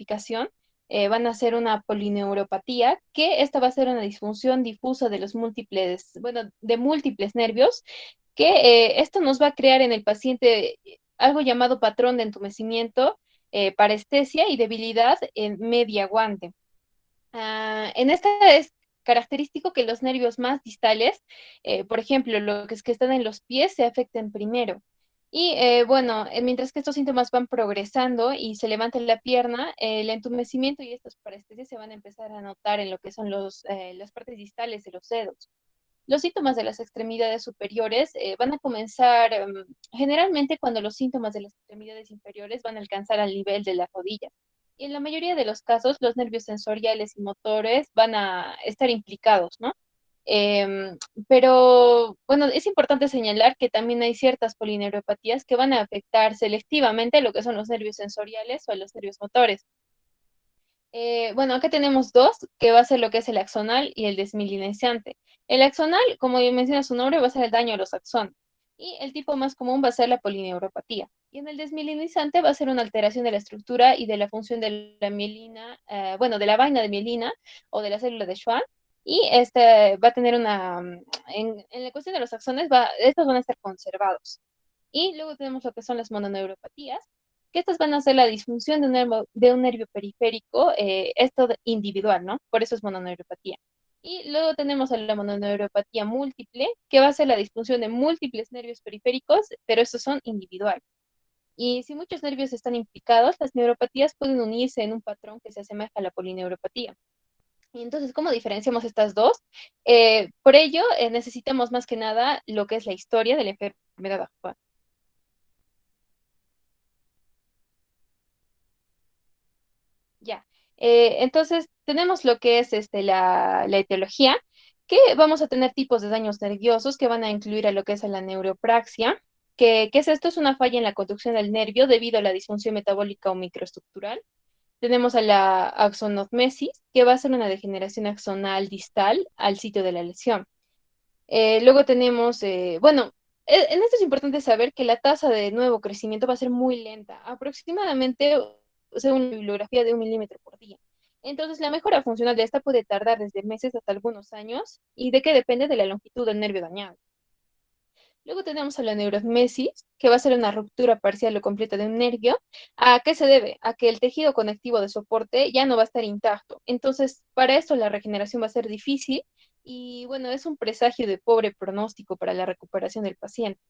clasificación, van a ser una polineuropatía, que esta va a ser una disfunción difusa de los múltiples, bueno, de múltiples nervios, que esto nos va a crear en el paciente algo llamado patrón de entumecimiento, parestesia y debilidad en media guante. En esta es característico que los nervios más distales, por ejemplo, los que están en los pies, se afecten primero. Y bueno, mientras que estos síntomas van progresando y se levanta la pierna, el entumecimiento y estas parestesias se van a empezar a notar en lo que son las partes distales de los dedos. Los síntomas de las extremidades superiores van a comenzar generalmente cuando los síntomas de las extremidades inferiores van a alcanzar al nivel de la rodilla. Y en la mayoría de los casos, los nervios sensoriales y motores van a estar implicados, ¿no? Em, pero bueno, es importante señalar que también hay ciertas polineuropatías que van a afectar selectivamente lo que son los nervios sensoriales o los nervios motores. Bueno, acá tenemos dos, que va a ser lo que es el axonal y el desmilinizante. El axonal, como ya menciona su nombre, va a ser el daño a los axones. Y el tipo más común va a ser la polineuropatía. Y en el desmilinizante va a ser una alteración de la estructura y de la función de la mielina, bueno, de la vaina de mielina o de la célula de Schwann. Y este va a tener en la cuestión de los axones, estos van a estar conservados. Y luego tenemos lo que son las mononeuropatías, que estas van a ser la disfunción de un nervio periférico, individual, ¿no? Por eso es mononeuropatía. Y luego tenemos a la mononeuropatía múltiple, que va a ser la disfunción de múltiples nervios periféricos, pero estos son individuales. Y si muchos nervios están implicados, las neuropatías pueden unirse en un patrón que se asemeja a la polineuropatía. Y entonces, ¿cómo diferenciamos estas dos? Por ello, necesitamos más que nada lo que es la historia de la enfermedad actual. Ya. Entonces, tenemos lo que es la etiología, que vamos a tener tipos de daños nerviosos que van a incluir a lo que es a la neuropraxia. ¿Qué es esto? Es una falla en la conducción del nervio debido a la disfunción metabólica o microestructural. Tenemos a la axonotmesis, que va a ser una degeneración axonal distal al sitio de la lesión. Luego tenemos, bueno, en esto es importante saber que la tasa de nuevo crecimiento va a ser muy lenta, aproximadamente, según la bibliografía, de 1 milímetro por día. Entonces, la mejora funcional de esta puede tardar desde meses hasta algunos años y de qué depende de la longitud del nervio dañado. Luego tenemos a la neurogmesis, que va a ser una ruptura parcial o completa de un nervio. ¿A qué se debe? A que el tejido conectivo de soporte ya no va a estar intacto. Entonces, para esto la regeneración va a ser difícil y bueno, es un presagio de pobre pronóstico para la recuperación del paciente.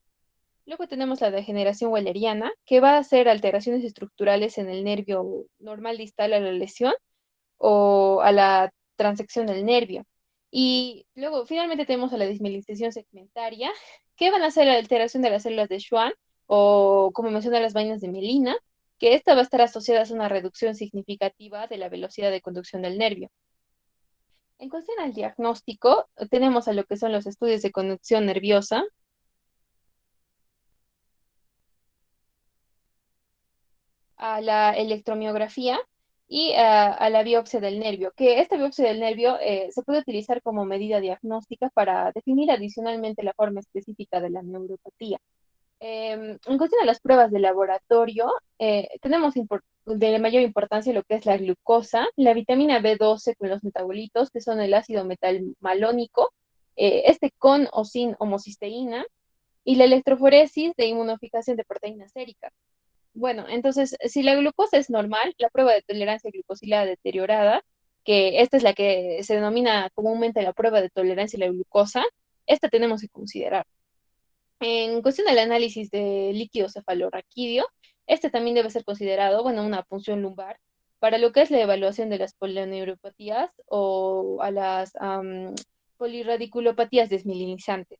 Luego tenemos la degeneración walleriana, que va a ser alteraciones estructurales en el nervio normal distal a la lesión o a la transección del nervio. Y luego, finalmente, tenemos a la desmielinización segmentaria, que van a ser la alteración de las células de Schwann, o como mencionan las vainas de mielina, que esta va a estar asociada a una reducción significativa de la velocidad de conducción del nervio. En cuestión al diagnóstico, tenemos a lo que son los estudios de conducción nerviosa, a la electromiografía y a la biopsia del nervio, que esta biopsia del nervio se puede utilizar como medida diagnóstica para definir adicionalmente la forma específica de la neuropatía. En cuestión de las pruebas de laboratorio, tenemos de mayor importancia lo que es la glucosa, la vitamina B12 con los metabolitos, que son el ácido metalmalónico, este con o sin homocisteína, y la electroforesis de inmunofijación de proteínas séricas. Bueno, entonces, si la glucosa es normal, la prueba de tolerancia glicosilada deteriorada, que esta es la que se denomina comúnmente la prueba de tolerancia a la glucosa, esta tenemos que considerar. En cuestión del análisis de líquido cefalorraquídeo, este también debe ser considerado, bueno, una punción lumbar, para lo que es la evaluación de las polineuropatías o a las polirradiculopatías desmielinizantes.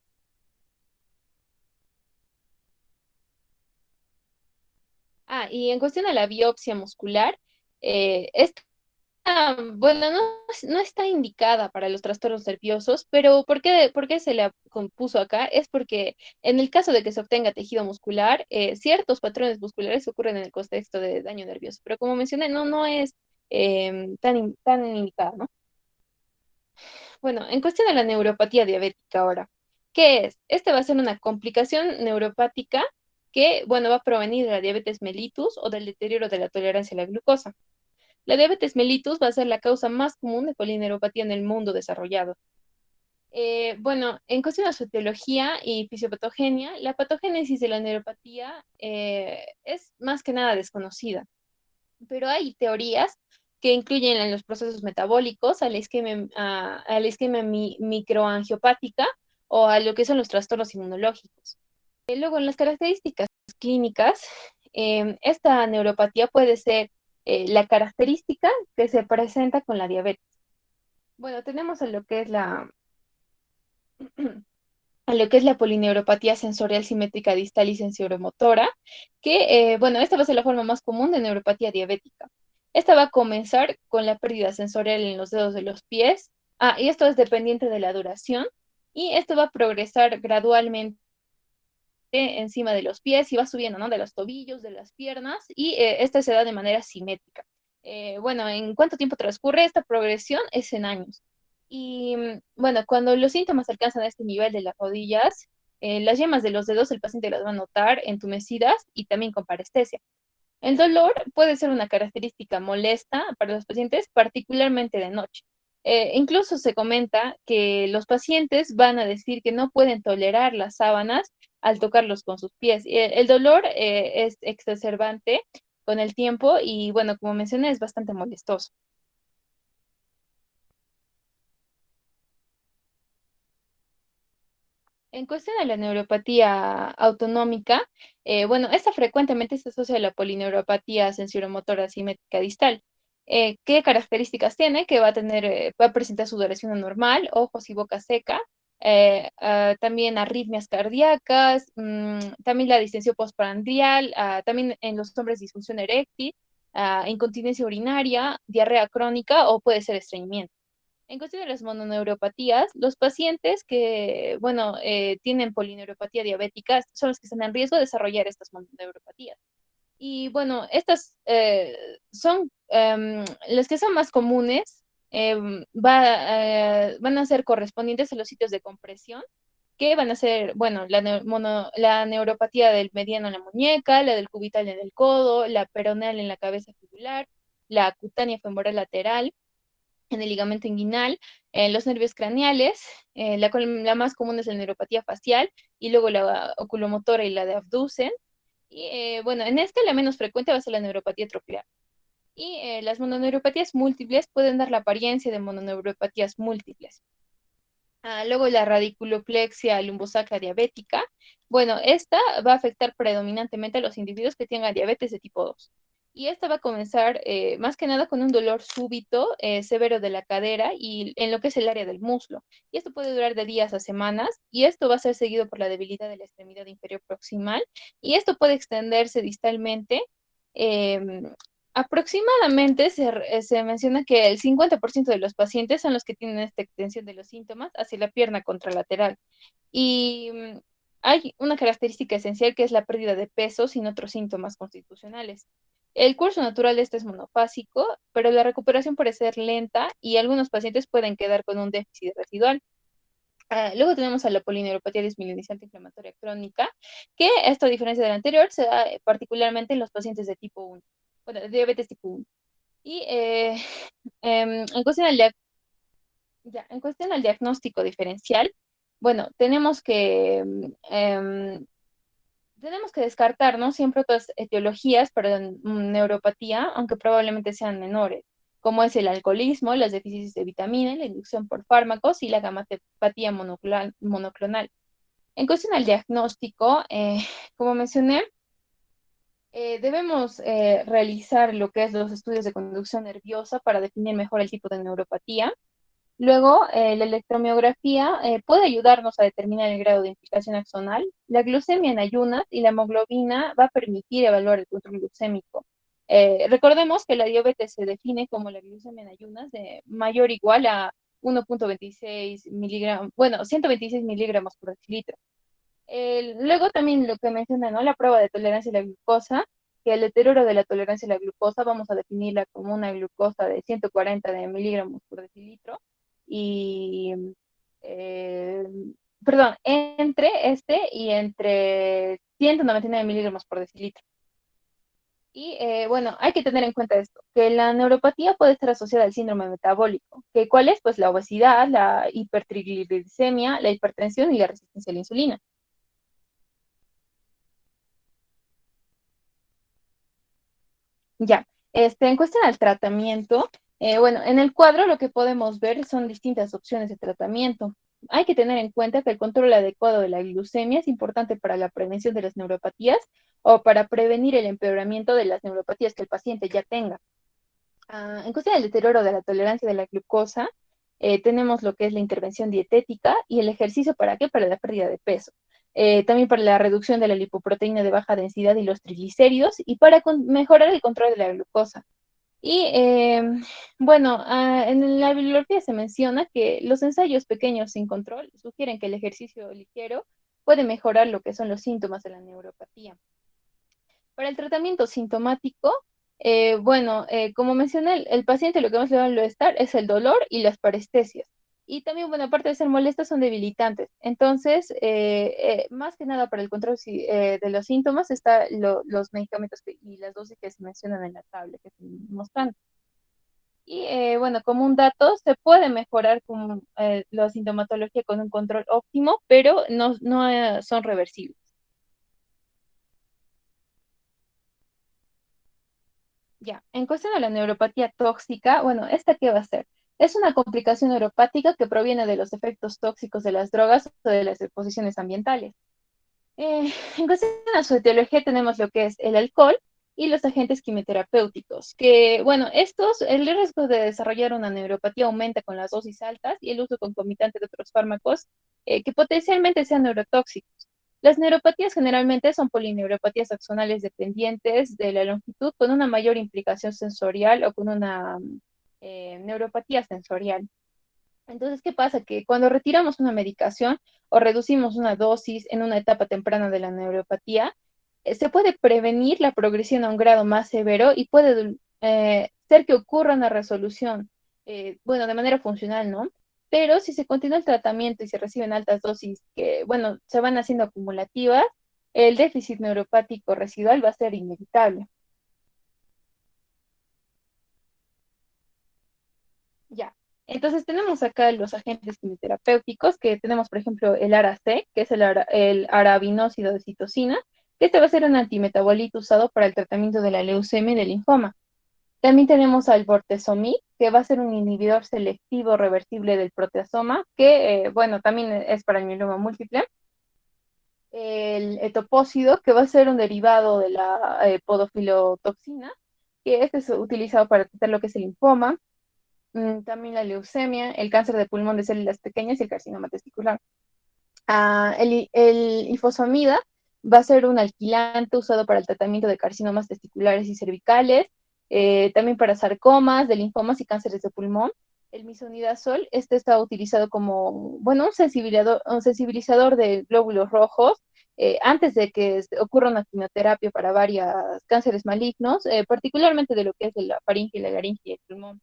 Y en cuestión a la biopsia muscular, esta, bueno, no está indicada para los trastornos nerviosos, pero ¿por qué se la compuso acá? Es porque en el caso de que se obtenga tejido muscular, ciertos patrones musculares ocurren en el contexto de daño nervioso, pero como mencioné, no es tan indicada, ¿no? Bueno, en cuestión de la neuropatía diabética ahora, ¿qué es? Este va a ser una complicación neuropática que, bueno, va a provenir de la diabetes mellitus o del deterioro de la tolerancia a la glucosa. La diabetes mellitus va a ser la causa más común de polineuropatía en el mundo desarrollado. Bueno, en cuestión de su etiología y fisiopatogenia, la patogénesis de la neuropatía es más que nada desconocida, pero hay teorías que incluyen en los procesos metabólicos, a la isquemia microangiopática o a lo que son los trastornos inmunológicos. Luego, en las características clínicas, esta neuropatía puede ser la característica que se presenta con la diabetes. Bueno, tenemos a lo que es a lo que es la polineuropatía sensorial simétrica distal y sensoromotora, que, bueno, esta va a ser la forma más común de neuropatía diabética. Esta va a comenzar con la pérdida sensorial en los dedos de los pies. Y esto es dependiente de la duración. Y esto va a progresar gradualmente encima de los pies y va subiendo, ¿no? De los tobillos, de las piernas, y esta se da de manera simétrica. Bueno, ¿en cuánto tiempo transcurre esta progresión? Es en años. Y bueno, cuando los síntomas alcanzan a este nivel de las rodillas, las yemas de los dedos el paciente las va a notar entumecidas y también con parestesia. El dolor puede ser una característica molesta para los pacientes, particularmente de noche. Incluso se comenta que los pacientes van a decir que no pueden tolerar las sábanas al tocarlos con sus pies. El dolor es exacerbante con el tiempo y, bueno, como mencioné, es bastante molestoso. En cuestión de la neuropatía autonómica, bueno, esta frecuentemente se asocia a la polineuropatía sensoromotora simétrica distal. ¿Qué características tiene? Que va a tener, va a presentar sudoración anormal, ojos y boca seca, también arritmias cardíacas, también la distensión postprandial, también en los hombres disfunción eréctil, incontinencia urinaria, diarrea crónica o puede ser estreñimiento. En cuestión de las mononeuropatías, los pacientes que, bueno, tienen polineuropatía diabética son los que están en riesgo de desarrollar estas mononeuropatías. Y bueno, estas son las que son más comunes, van a ser correspondientes a los sitios de compresión, que van a ser, bueno, la neuropatía del mediano en la muñeca, la del cubital en el codo, la peroneal en la cabeza fibular, la cutánea femoral lateral en el ligamento inguinal, en los nervios craneales, la más común es la neuropatía facial y luego la oculomotora y la de abducen. Y bueno, en este la menos frecuente va a ser la neuropatía tropical. Y las mononeuropatías múltiples pueden dar la apariencia de mononeuropatías múltiples. Luego la radiculoplexia lumbosacra diabética. Bueno, esta va a afectar predominantemente a los individuos que tengan diabetes de tipo 2. Y esta va a comenzar más que nada con un dolor súbito, severo de la cadera y en lo que es el área del muslo. Y esto puede durar de días a semanas y esto va a ser seguido por la debilidad de la extremidad inferior proximal y esto puede extenderse distalmente. em, Aproximadamente se menciona que el 50% de los pacientes son los que tienen esta extensión de los síntomas hacia la pierna contralateral. Y hay una característica esencial que es la pérdida de peso sin otros síntomas constitucionales. El curso natural de este es monofásico, pero la recuperación puede ser lenta y algunos pacientes pueden quedar con un déficit residual. Luego tenemos a la polineuropatía desmielinizante inflamatoria crónica, que esto, a diferencia de la anterior, se da particularmente en los pacientes de tipo 1, bueno, de diabetes tipo 1. Y en cuestión en cuestión al diagnóstico diferencial, bueno, tenemos que descartar, ¿no? Siempre otras etiologías para neuropatía, aunque probablemente sean menores, como es el alcoholismo, las deficiencias de vitamina, la inducción por fármacos y la gamatopatía monoclonal. En cuestión al diagnóstico, como mencioné, debemos realizar lo que es los estudios de conducción nerviosa para definir mejor el tipo de neuropatía. Luego, la electromiografía puede ayudarnos a determinar el grado de infiltración axonal. La glucemia en ayunas y la hemoglobina va a permitir evaluar el control glucémico. Recordemos que la diabetes se define como la glucemia en ayunas de mayor o igual a 1,26 miligramos, bueno, 126 miligramos por decilitro. Luego también lo que menciona, ¿no? La prueba de tolerancia a la glucosa, que el deterioro de la tolerancia a la glucosa vamos a definirla como una glucosa de 140 de miligramos por decilitro y, eh, perdón, entre 199 miligramos por decilitro. Y bueno, hay que tener en cuenta esto, que la neuropatía puede estar asociada al síndrome metabólico, que cuál es pues la obesidad, la hipertriglicemia, la hipertensión y la resistencia a la insulina. Ya, en cuestión al tratamiento, bueno, en el cuadro lo que podemos ver son distintas opciones de tratamiento. Hay que tener en cuenta que el control adecuado de la glucemia es importante para la prevención de las neuropatías o para prevenir el empeoramiento de las neuropatías que el paciente ya tenga. En cuestión del deterioro de la tolerancia de la glucosa, tenemos lo que es la intervención dietética y el ejercicio, ¿para qué? Para la pérdida de peso. También para la reducción de la lipoproteína de baja densidad y los triglicéridos y para mejorar el control de la glucosa. Y bueno, en la bibliografía se menciona que los ensayos pequeños sin control sugieren que el ejercicio ligero puede mejorar lo que son los síntomas de la neuropatía. Para el tratamiento sintomático, bueno, como mencioné, el paciente lo que más le va a molestar es el dolor y las parestesias. Y también, bueno, aparte de ser molestas, son debilitantes. Entonces, más que nada para el control de los síntomas está los medicamentos y las dosis que se mencionan en la tabla que estoy mostrando. Y bueno, como un dato, se puede mejorar con, la sintomatología con un control óptimo, pero no son reversibles. Ya, en cuestión de la neuropatía tóxica, bueno, ¿esta qué va a ser? Es una complicación neuropática que proviene de los efectos tóxicos de las drogas o de las exposiciones ambientales. En cuestión de su etiología tenemos lo que es el alcohol y los agentes quimioterapéuticos, que, bueno, el riesgo de desarrollar una neuropatía aumenta con las dosis altas y el uso concomitante de otros fármacos que potencialmente sean neurotóxicos. Las neuropatías generalmente son polineuropatías axonales dependientes de la longitud con una mayor implicación sensorial o con una neuropatía sensorial. Entonces, ¿qué pasa? Que cuando retiramos una medicación o reducimos una dosis en una etapa temprana de la neuropatía, se puede prevenir la progresión a un grado más severo y puede ser que ocurra una resolución, bueno, de manera funcional, ¿no? Pero si se continúa el tratamiento y se reciben altas dosis que, bueno, se van haciendo acumulativas, el déficit neuropático residual va a ser inevitable. Ya. Entonces tenemos acá los agentes quimioterapéuticos, que tenemos, por ejemplo, el ARA-C, que es el arabinósido de citosina, que este va a ser un antimetabolito usado para el tratamiento de la leucemia y del linfoma. También tenemos al bortezomib, que va a ser un inhibidor selectivo reversible del proteasoma, que, bueno, también es para el mieloma múltiple. El etopósido, que va a ser un derivado de la podofilotoxina, que este es utilizado para tratar lo que es el linfoma, también la leucemia, el cáncer de pulmón de células pequeñas y el carcinoma testicular. El ifosfamida va a ser un alquilante usado para el tratamiento de carcinomas testiculares y cervicales, también para sarcomas, de linfomas y cánceres de pulmón. El misonidazol, este está utilizado como, bueno, un sensibilizador de glóbulos rojos antes de que ocurra una quimioterapia para varios cánceres malignos, particularmente de lo que es de la faringe, la laringe y el pulmón.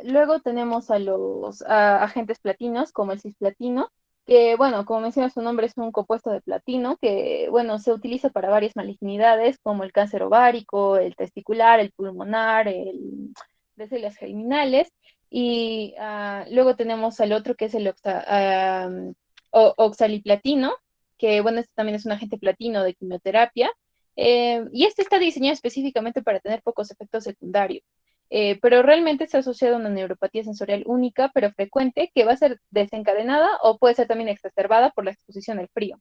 Luego tenemos a los agentes platinos, como el cisplatino, que, bueno, como menciona su nombre, es un compuesto de platino que, bueno, se utiliza para varias malignidades, como el cáncer ovárico, el testicular, el pulmonar, el de células germinales. Y luego tenemos al otro, que es el oxaliplatino, que, bueno, este también es un agente platino de quimioterapia. Y este está diseñado específicamente para tener pocos efectos secundarios, pero realmente está asociado a una neuropatía sensorial única, pero frecuente, que va a ser desencadenada o puede ser también exacerbada por la exposición al frío.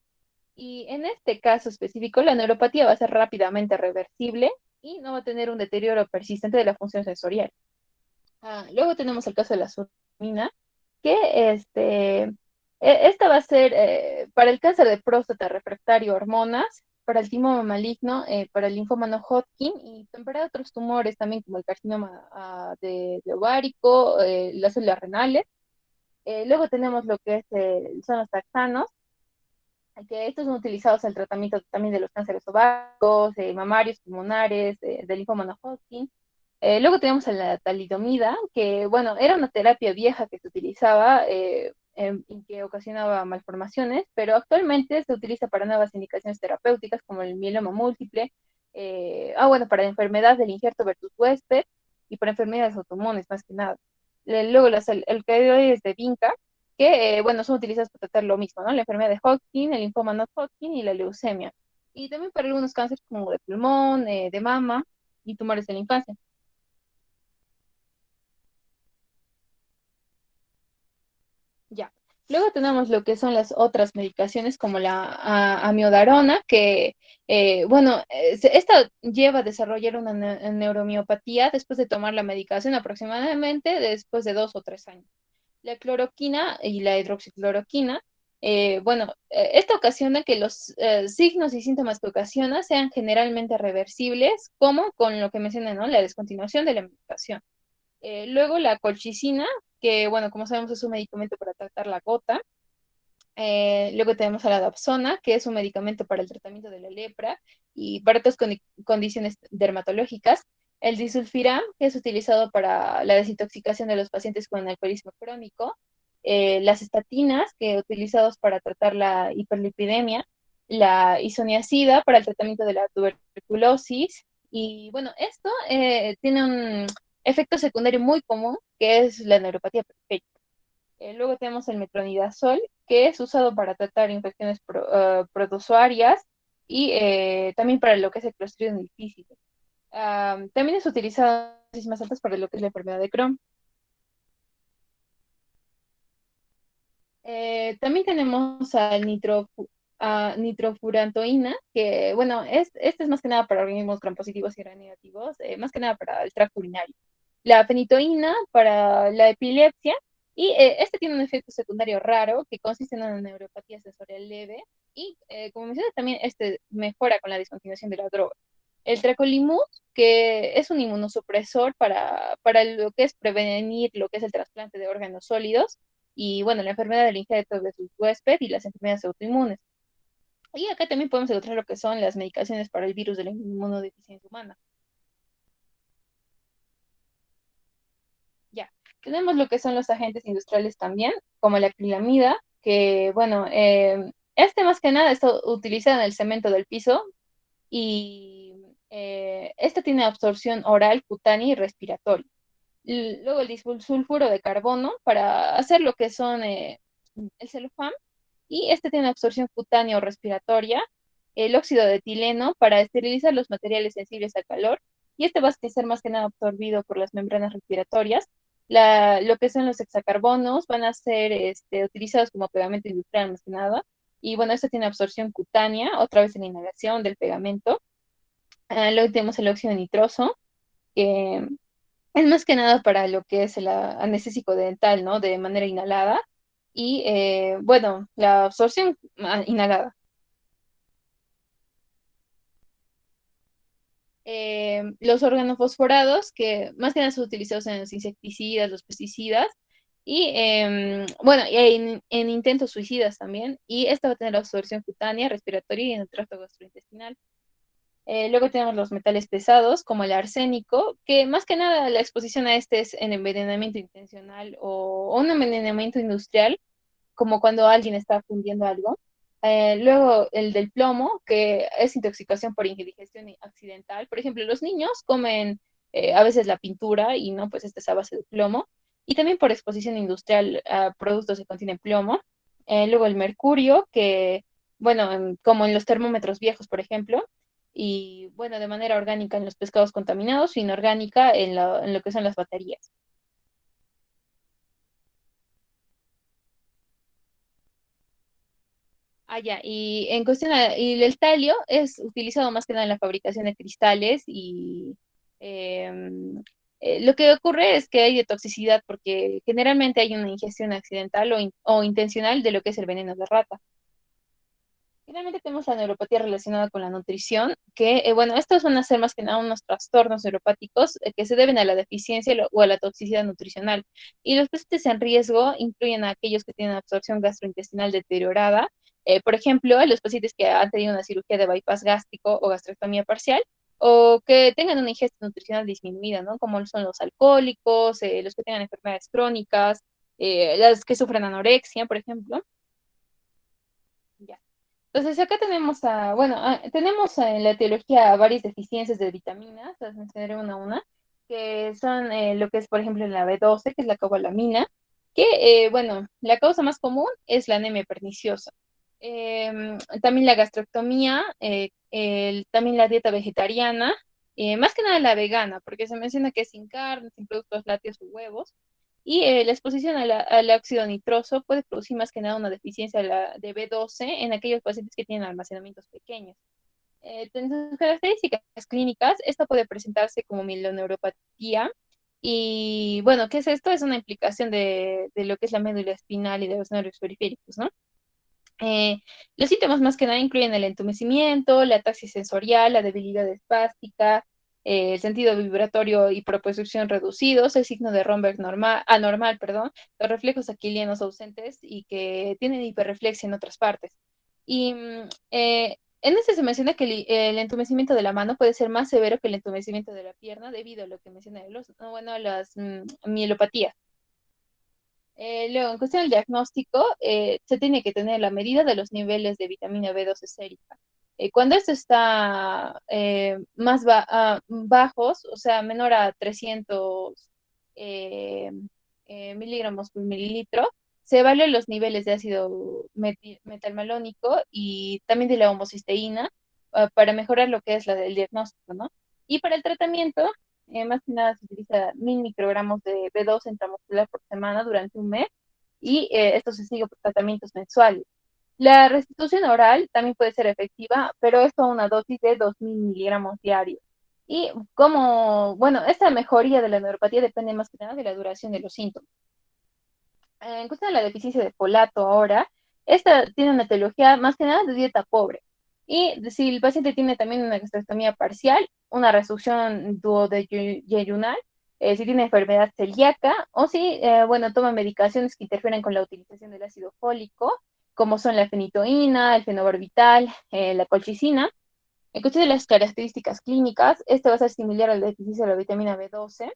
Y en este caso específico, la neuropatía va a ser rápidamente reversible y no va a tener un deterioro persistente de la función sensorial. Luego tenemos el caso de la surmina, que esta va a ser para el cáncer de próstata refractario a hormonas, para el timoma maligno, para el linfoma no Hodgkin y para otros tumores también como el carcinoma de ovárico, las células renales. Luego tenemos lo que son los taxanos, que estos son utilizados en el tratamiento también de los cánceres ováricos, mamarios, pulmonares, del linfoma no Hodgkin. Luego tenemos a la talidomida, que bueno, era una terapia vieja que se utilizaba y que ocasionaba malformaciones, pero actualmente se utiliza para nuevas indicaciones terapéuticas como el mieloma múltiple, bueno, para la enfermedad del injerto versus huésped y para enfermedades autoinmunes más que nada. Luego las alcaloides de Vinca, que, bueno, son utilizadas para tratar lo mismo, ¿no? La enfermedad de Hodgkin, el linfoma no Hodgkin y la leucemia. Y también para algunos cánceres como de pulmón, de mama y tumores de la infancia. Ya. Luego tenemos lo que son las otras medicaciones como la amiodarona, que, bueno, esta lleva a desarrollar una neuromiopatía después de tomar la medicación aproximadamente después de 2 o 3 años. La cloroquina y la hidroxicloroquina, bueno, esto ocasiona que los signos y síntomas que ocasiona sean generalmente reversibles, como con lo que mencioné, ¿no? La descontinuación de la medicación. Luego la colchicina, que bueno, como sabemos es un medicamento para tratar la gota. Luego tenemos a la Dapsona, que es un medicamento para el tratamiento de la lepra y para otras condiciones dermatológicas. El disulfiram, que es utilizado para la desintoxicación de los pacientes con alcoholismo crónico. Las estatinas, que utilizados para tratar la hiperlipidemia. La isoniazida para el tratamiento de la tuberculosis. Y bueno, esto tiene un efecto secundario muy común, que es la neuropatía periférica. Luego tenemos el metronidazol, que es usado para tratar infecciones protozoarias y también para lo que es el Clostridium difficile. También es utilizado en dosis más altas para lo que es la enfermedad de Crohn. También tenemos al a nitrofurantoína, que bueno, este es más que nada para organismos gram positivos y gram negativos, más que nada para el tracto urinario. La fenitoína para la epilepsia, y este tiene un efecto secundario raro que consiste en una neuropatía sensorial leve, y como mencioné también, este mejora con la discontinuación de la droga. El tracolimud, que es un inmunosupresor para lo que es prevenir lo que es el trasplante de órganos sólidos, y bueno, la enfermedad del injerto de su huésped y las enfermedades autoinmunes. Y acá también podemos encontrar lo que son las medicaciones para el virus de la inmunodeficiencia humana. Ya, tenemos lo que son los agentes industriales también, como la acrilamida, que bueno, este más que nada está utilizado en el cemento del piso y este tiene absorción oral, cutánea y respiratoria. Luego el disulfuro de carbono para hacer lo que son el celofán, y este tiene absorción cutánea o respiratoria. El óxido de etileno para esterilizar los materiales sensibles al calor, y este va a ser más que nada absorbido por las membranas respiratorias. Lo que son los hexacarbonos van a ser utilizados como pegamento industrial más que nada, y bueno, este tiene absorción cutánea, otra vez en inhalación del pegamento. Luego tenemos el óxido nitroso, que es más que nada para lo que es el anestésico dental, ¿no? De manera inhalada. Y bueno, la absorción inhalada. Los organofosforados, que más que nada son utilizados en los insecticidas, los pesticidas, y bueno, y en intentos suicidas también. Y esta va a tener absorción cutánea, respiratoria y en el tracto gastrointestinal. Luego tenemos los metales pesados, como el arsénico, que más que nada la exposición a este es en envenenamiento intencional o un envenenamiento industrial, como cuando alguien está fundiendo algo. Luego el del plomo, que es intoxicación por indigestión accidental. Por ejemplo, los niños comen a veces la pintura y no, pues esta es a base de plomo. Y también por exposición industrial a productos que contienen plomo. Luego el mercurio, que, bueno, como en los termómetros viejos, por ejemplo, y bueno, de manera orgánica en los pescados contaminados, inorgánica en lo que son las baterías. Ya, y en cuestión, y el talio es utilizado más que nada en la fabricación de cristales y em, lo que ocurre es que hay de toxicidad porque generalmente hay una ingestión accidental o intencional de lo que es el veneno de rata. Finalmente tenemos la neuropatía relacionada con la nutrición, que, bueno, estos van a ser más que nada unos trastornos neuropáticos que se deben a la deficiencia o a la toxicidad nutricional. Y los pacientes en riesgo incluyen a aquellos que tienen absorción gastrointestinal deteriorada, por ejemplo, a los pacientes que han tenido una cirugía de bypass gástrico o gastrectomía parcial, o que tengan una ingesta nutricional disminuida, ¿no? Como son los alcohólicos, los que tengan enfermedades crónicas, las que sufren anorexia, por ejemplo. Ya. Entonces acá tenemos tenemos en la etiología varias deficiencias de vitaminas, las mencionaré una a una, que son lo que es, por ejemplo, la B12, que es la cobalamina, que, la causa más común es la anemia perniciosa. También la gastroctomía, también la dieta vegetariana, más que nada la vegana, porque se menciona que es sin carne, sin productos lácteos o huevos. Y la exposición al óxido nitroso puede producir más que nada una deficiencia de B12 en aquellos pacientes que tienen almacenamientos pequeños. En sus características clínicas, esta puede presentarse como mieloneuropatía. Y bueno, ¿qué es esto? Es una implicación de lo que es la médula espinal y de los nervios periféricos, ¿no? Eh, los síntomas más que nada incluyen el entumecimiento, la ataxia sensorial, la debilidad espástica, el sentido vibratorio y propulsión reducidos, el signo de Romberg anormal, perdón, los reflejos aquilianos ausentes y que tienen hiperreflexia en otras partes. Y en este se menciona que el entumecimiento de la mano puede ser más severo que el entumecimiento de la pierna debido a lo que menciona de las mielopatías. Luego, en cuestión del diagnóstico, se tiene que tener la medida de los niveles de vitamina B12 sérica. Cuando esto está bajos, o sea, menor a 300 eh, miligramos por mililitro, se evalúan los niveles de ácido metalmalónico y también de la homocisteína para mejorar lo que es el diagnóstico, ¿no? Y para el tratamiento, más que nada se utiliza 1000 microgramos de B2 intramuscular por semana durante un mes y esto se sigue por tratamientos mensuales. La restitución oral también puede ser efectiva, pero esto a una dosis de 2000 miligramos diarios. Y esta mejoría de la neuropatía depende más que nada de la duración de los síntomas. En cuestión de la deficiencia de folato ahora, esta tiene una etiología más que nada de dieta pobre. Y si el paciente tiene también una gastrectomía parcial, una reducción duodeyunal, si tiene enfermedad celíaca o si, toma medicaciones que interfieren con la utilización del ácido fólico, como son la fenitoína, el fenobarbital, la colchicina. En cuestión de las características clínicas, este va a ser similar al deficiencia de la vitamina B12.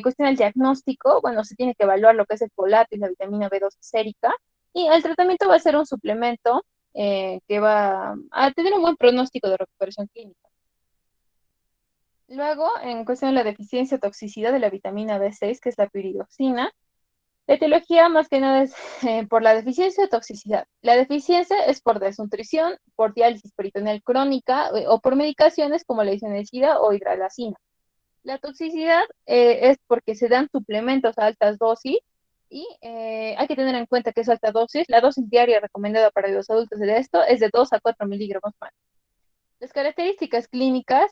Cuestión del diagnóstico, bueno, se tiene que evaluar lo que es el folato y la vitamina B2 sérica. Y el tratamiento va a ser un suplemento que va a tener un buen pronóstico de recuperación clínica. Luego, en cuestión de la deficiencia o toxicidad de la vitamina B6, que es la piridoxina, la etiología más que nada es por la deficiencia o toxicidad. La deficiencia es por desnutrición, por diálisis peritoneal crónica o por medicaciones como la isoniazida o hidralazina. La toxicidad es porque se dan suplementos a altas dosis y hay que tener en cuenta que es alta dosis. La dosis diaria recomendada para los adultos de esto es de 2 a 4 miligramos más. Las características clínicas,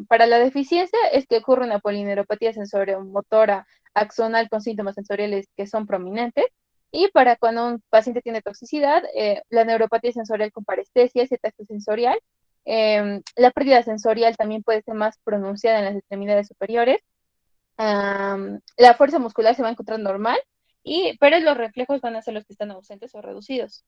para la deficiencia es que ocurre una polineuropatía sensoriomotora axonal con síntomas sensoriales que son prominentes. Y para cuando un paciente tiene toxicidad, la neuropatía sensorial con parestesia, cetaxia sensorial. La pérdida sensorial también puede ser más pronunciada en las extremidades superiores. La fuerza muscular se va a encontrar normal, pero los reflejos van a ser los que están ausentes o reducidos.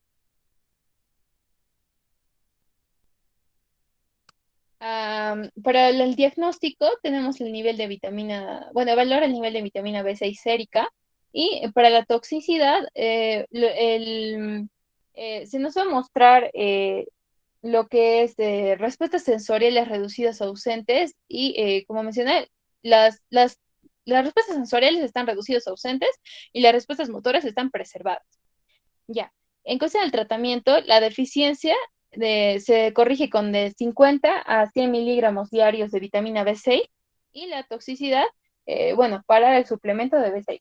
Para el diagnóstico tenemos el nivel de evaluar el nivel de vitamina B6 sérica y para la toxicidad se nos va a mostrar lo que es respuestas sensoriales reducidas o ausentes y como mencioné, las respuestas sensoriales están reducidas o ausentes y las respuestas motoras están preservadas. Ya. En cuestión del tratamiento, la deficiencia se corrige con de 50 a 100 miligramos diarios de vitamina B6 y la toxicidad, para el suplemento de B6.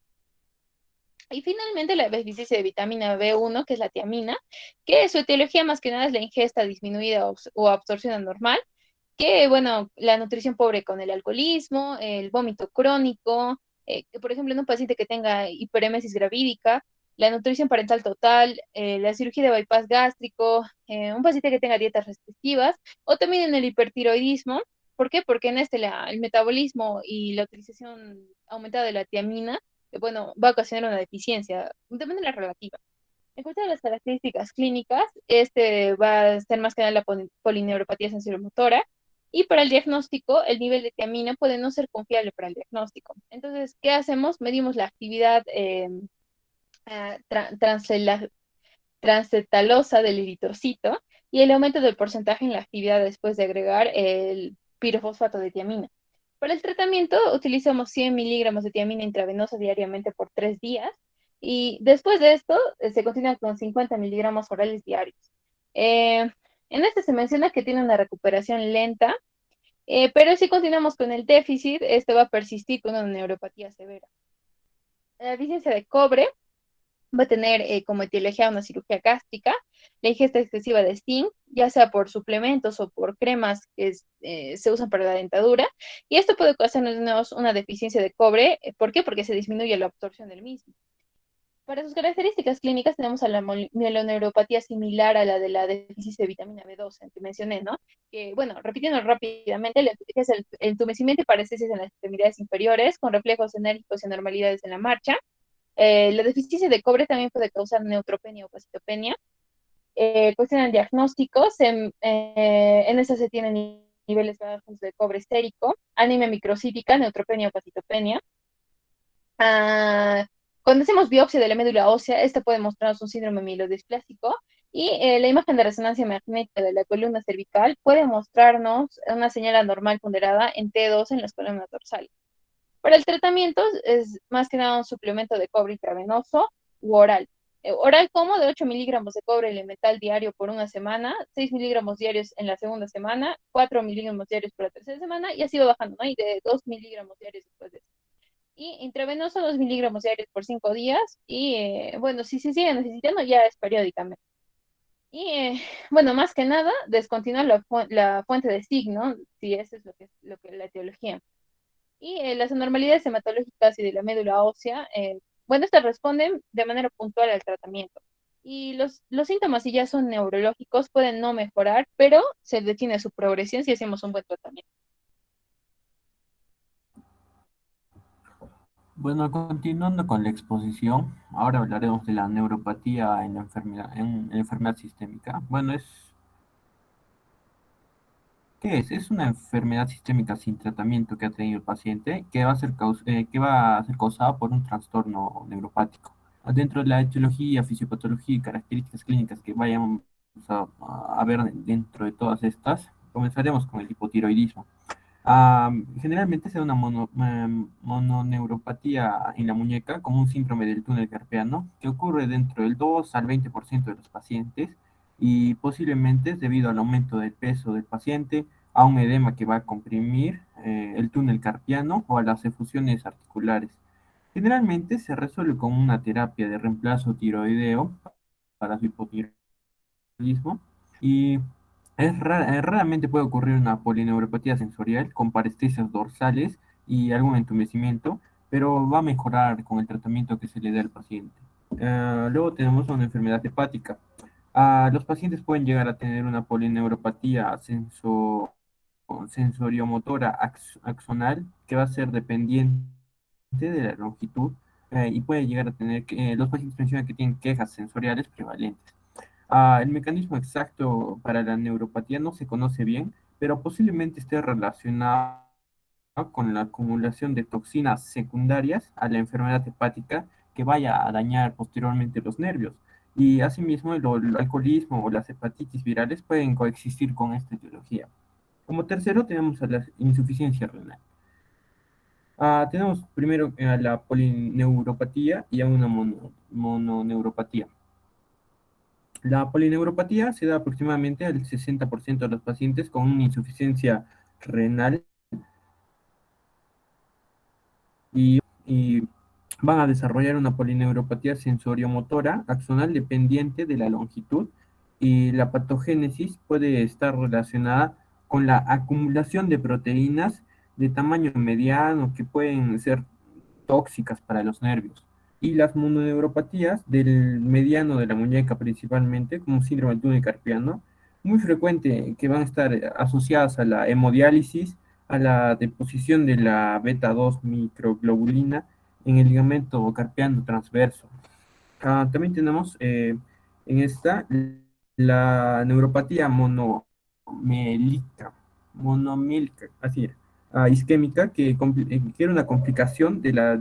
Y finalmente la deficiencia de vitamina B1, que es la tiamina, que su etiología más que nada es la ingesta disminuida o absorción anormal, que la nutrición pobre con el alcoholismo, el vómito crónico, que, por ejemplo, en un paciente que tenga hiperemesis gravídica, la nutrición parental total, la cirugía de bypass gástrico, un paciente que tenga dietas restrictivas, o también en el hipertiroidismo. ¿Por qué? Porque en el metabolismo y la utilización aumentada de la tiamina, va a ocasionar una deficiencia, de manera relativa. En cuanto a las características clínicas, este va a ser más que nada la polineuropatía sensorimotora. Y para el diagnóstico, el nivel de tiamina puede no ser confiable para el diagnóstico. Entonces, ¿qué hacemos? Medimos la actividad transcetalosa del eritrocito y el aumento del porcentaje en la actividad después de agregar el pirofosfato de tiamina. Para el tratamiento utilizamos 100 miligramos de tiamina intravenosa diariamente por 3 días y después de esto se continúa con 50 miligramos orales diarios. Eh, en este se menciona que tiene una recuperación lenta, pero si continuamos con el déficit, este va a persistir con una neuropatía severa. La deficiencia de cobre va a tener como etiología una cirugía gástrica, la ingesta excesiva de zinc, ya sea por suplementos o por cremas que se usan para la dentadura, y esto puede ocasionarnos una deficiencia de cobre. ¿Por qué? Porque se disminuye la absorción del mismo. Para sus características clínicas tenemos a la mieloneuropatía similar a la de la deficiencia de vitamina B12 que mencioné, ¿no? Que, bueno, repitiendo rápidamente, es el entumecimiento y parálisis en las extremidades inferiores, con reflejos enérgicos y anormalidades en la marcha. La deficiencia de cobre también puede causar neutropenia o pasitopenia. Cuestionan diagnósticos, en esa se tienen niveles bajos de cobre estérico, anemia microcítica, neutropenia o pasitopenia. Ah, cuando hacemos biopsia de la médula ósea, esta puede mostrarnos un síndrome mielodisplásico y la imagen de resonancia magnética de la columna cervical puede mostrarnos una señal anormal ponderada en T2 en las columnas dorsales. Para el tratamiento es más que nada un suplemento de cobre intravenoso u oral. Oral como de 8 miligramos de cobre elemental diario por una semana, 6 miligramos diarios en la segunda semana, 4 miligramos diarios por la tercera semana y así va bajando, ¿no? Y de 2 miligramos diarios después de eso. Y intravenoso 2 miligramos diarios por 5 días y bueno, si se sigue necesitando ya es periódicamente. Y bueno, más que nada, descontinuar la fuente de signo, si eso es lo que la etiología. Y las anormalidades hematológicas y de la médula ósea, bueno, estas responden de manera puntual al tratamiento. Y los síntomas, si ya son neurológicos, pueden no mejorar, pero se detiene su progresión si hacemos un buen tratamiento. Bueno, continuando con la exposición, ahora hablaremos de la neuropatía en la enfermedad sistémica. Bueno, ¿qué es? Es una enfermedad sistémica sin tratamiento que ha tenido el paciente que que va a ser causada por un trastorno neuropático. Dentro de la etiología, fisiopatología y características clínicas que vayamos a ver dentro de todas estas, comenzaremos con el hipotiroidismo. Generalmente se da una mononeuropatía en la muñeca como un síndrome del túnel carpiano que ocurre dentro del 2 al 20% de los pacientes y posiblemente es debido al aumento del peso del paciente, a un edema que va a comprimir el túnel carpiano o a las efusiones articulares. Generalmente se resuelve con una terapia de reemplazo tiroideo para su hipotiroidismo y raramente puede ocurrir una polineuropatía sensorial con parestesias dorsales y algún entumecimiento, pero va a mejorar con el tratamiento que se le dé al paciente. Luego tenemos una enfermedad hepática. Los pacientes pueden llegar a tener una polineuropatía sensoriomotora axonal que va a ser dependiente de la longitud y puede llegar a tener, los pacientes mencionan que tienen quejas sensoriales prevalentes. El mecanismo exacto para la neuropatía no se conoce bien, pero posiblemente esté relacionado con la acumulación de toxinas secundarias a la enfermedad hepática que vaya a dañar posteriormente los nervios. Y asimismo, el alcoholismo o las hepatitis virales pueden coexistir con esta etiología. Como tercero, tenemos a la insuficiencia renal. Tenemos primero a la polineuropatía y a una mononeuropatía. La polineuropatía se da aproximadamente al 60% de los pacientes con una insuficiencia renal y van a desarrollar una polineuropatía sensoriomotora axonal dependiente de la longitud y la patogénesis puede estar relacionada con la acumulación de proteínas de tamaño mediano que pueden ser tóxicas para los nervios. Y las mononeuropatías del mediano de la muñeca principalmente, como síndrome del túnel carpiano, muy frecuente que van a estar asociadas a la hemodiálisis, a la deposición de la beta 2 microglobulina en el ligamento carpiano transverso. También tenemos en esta la neuropatía monomélica, así es, isquémica, que era una complicación de la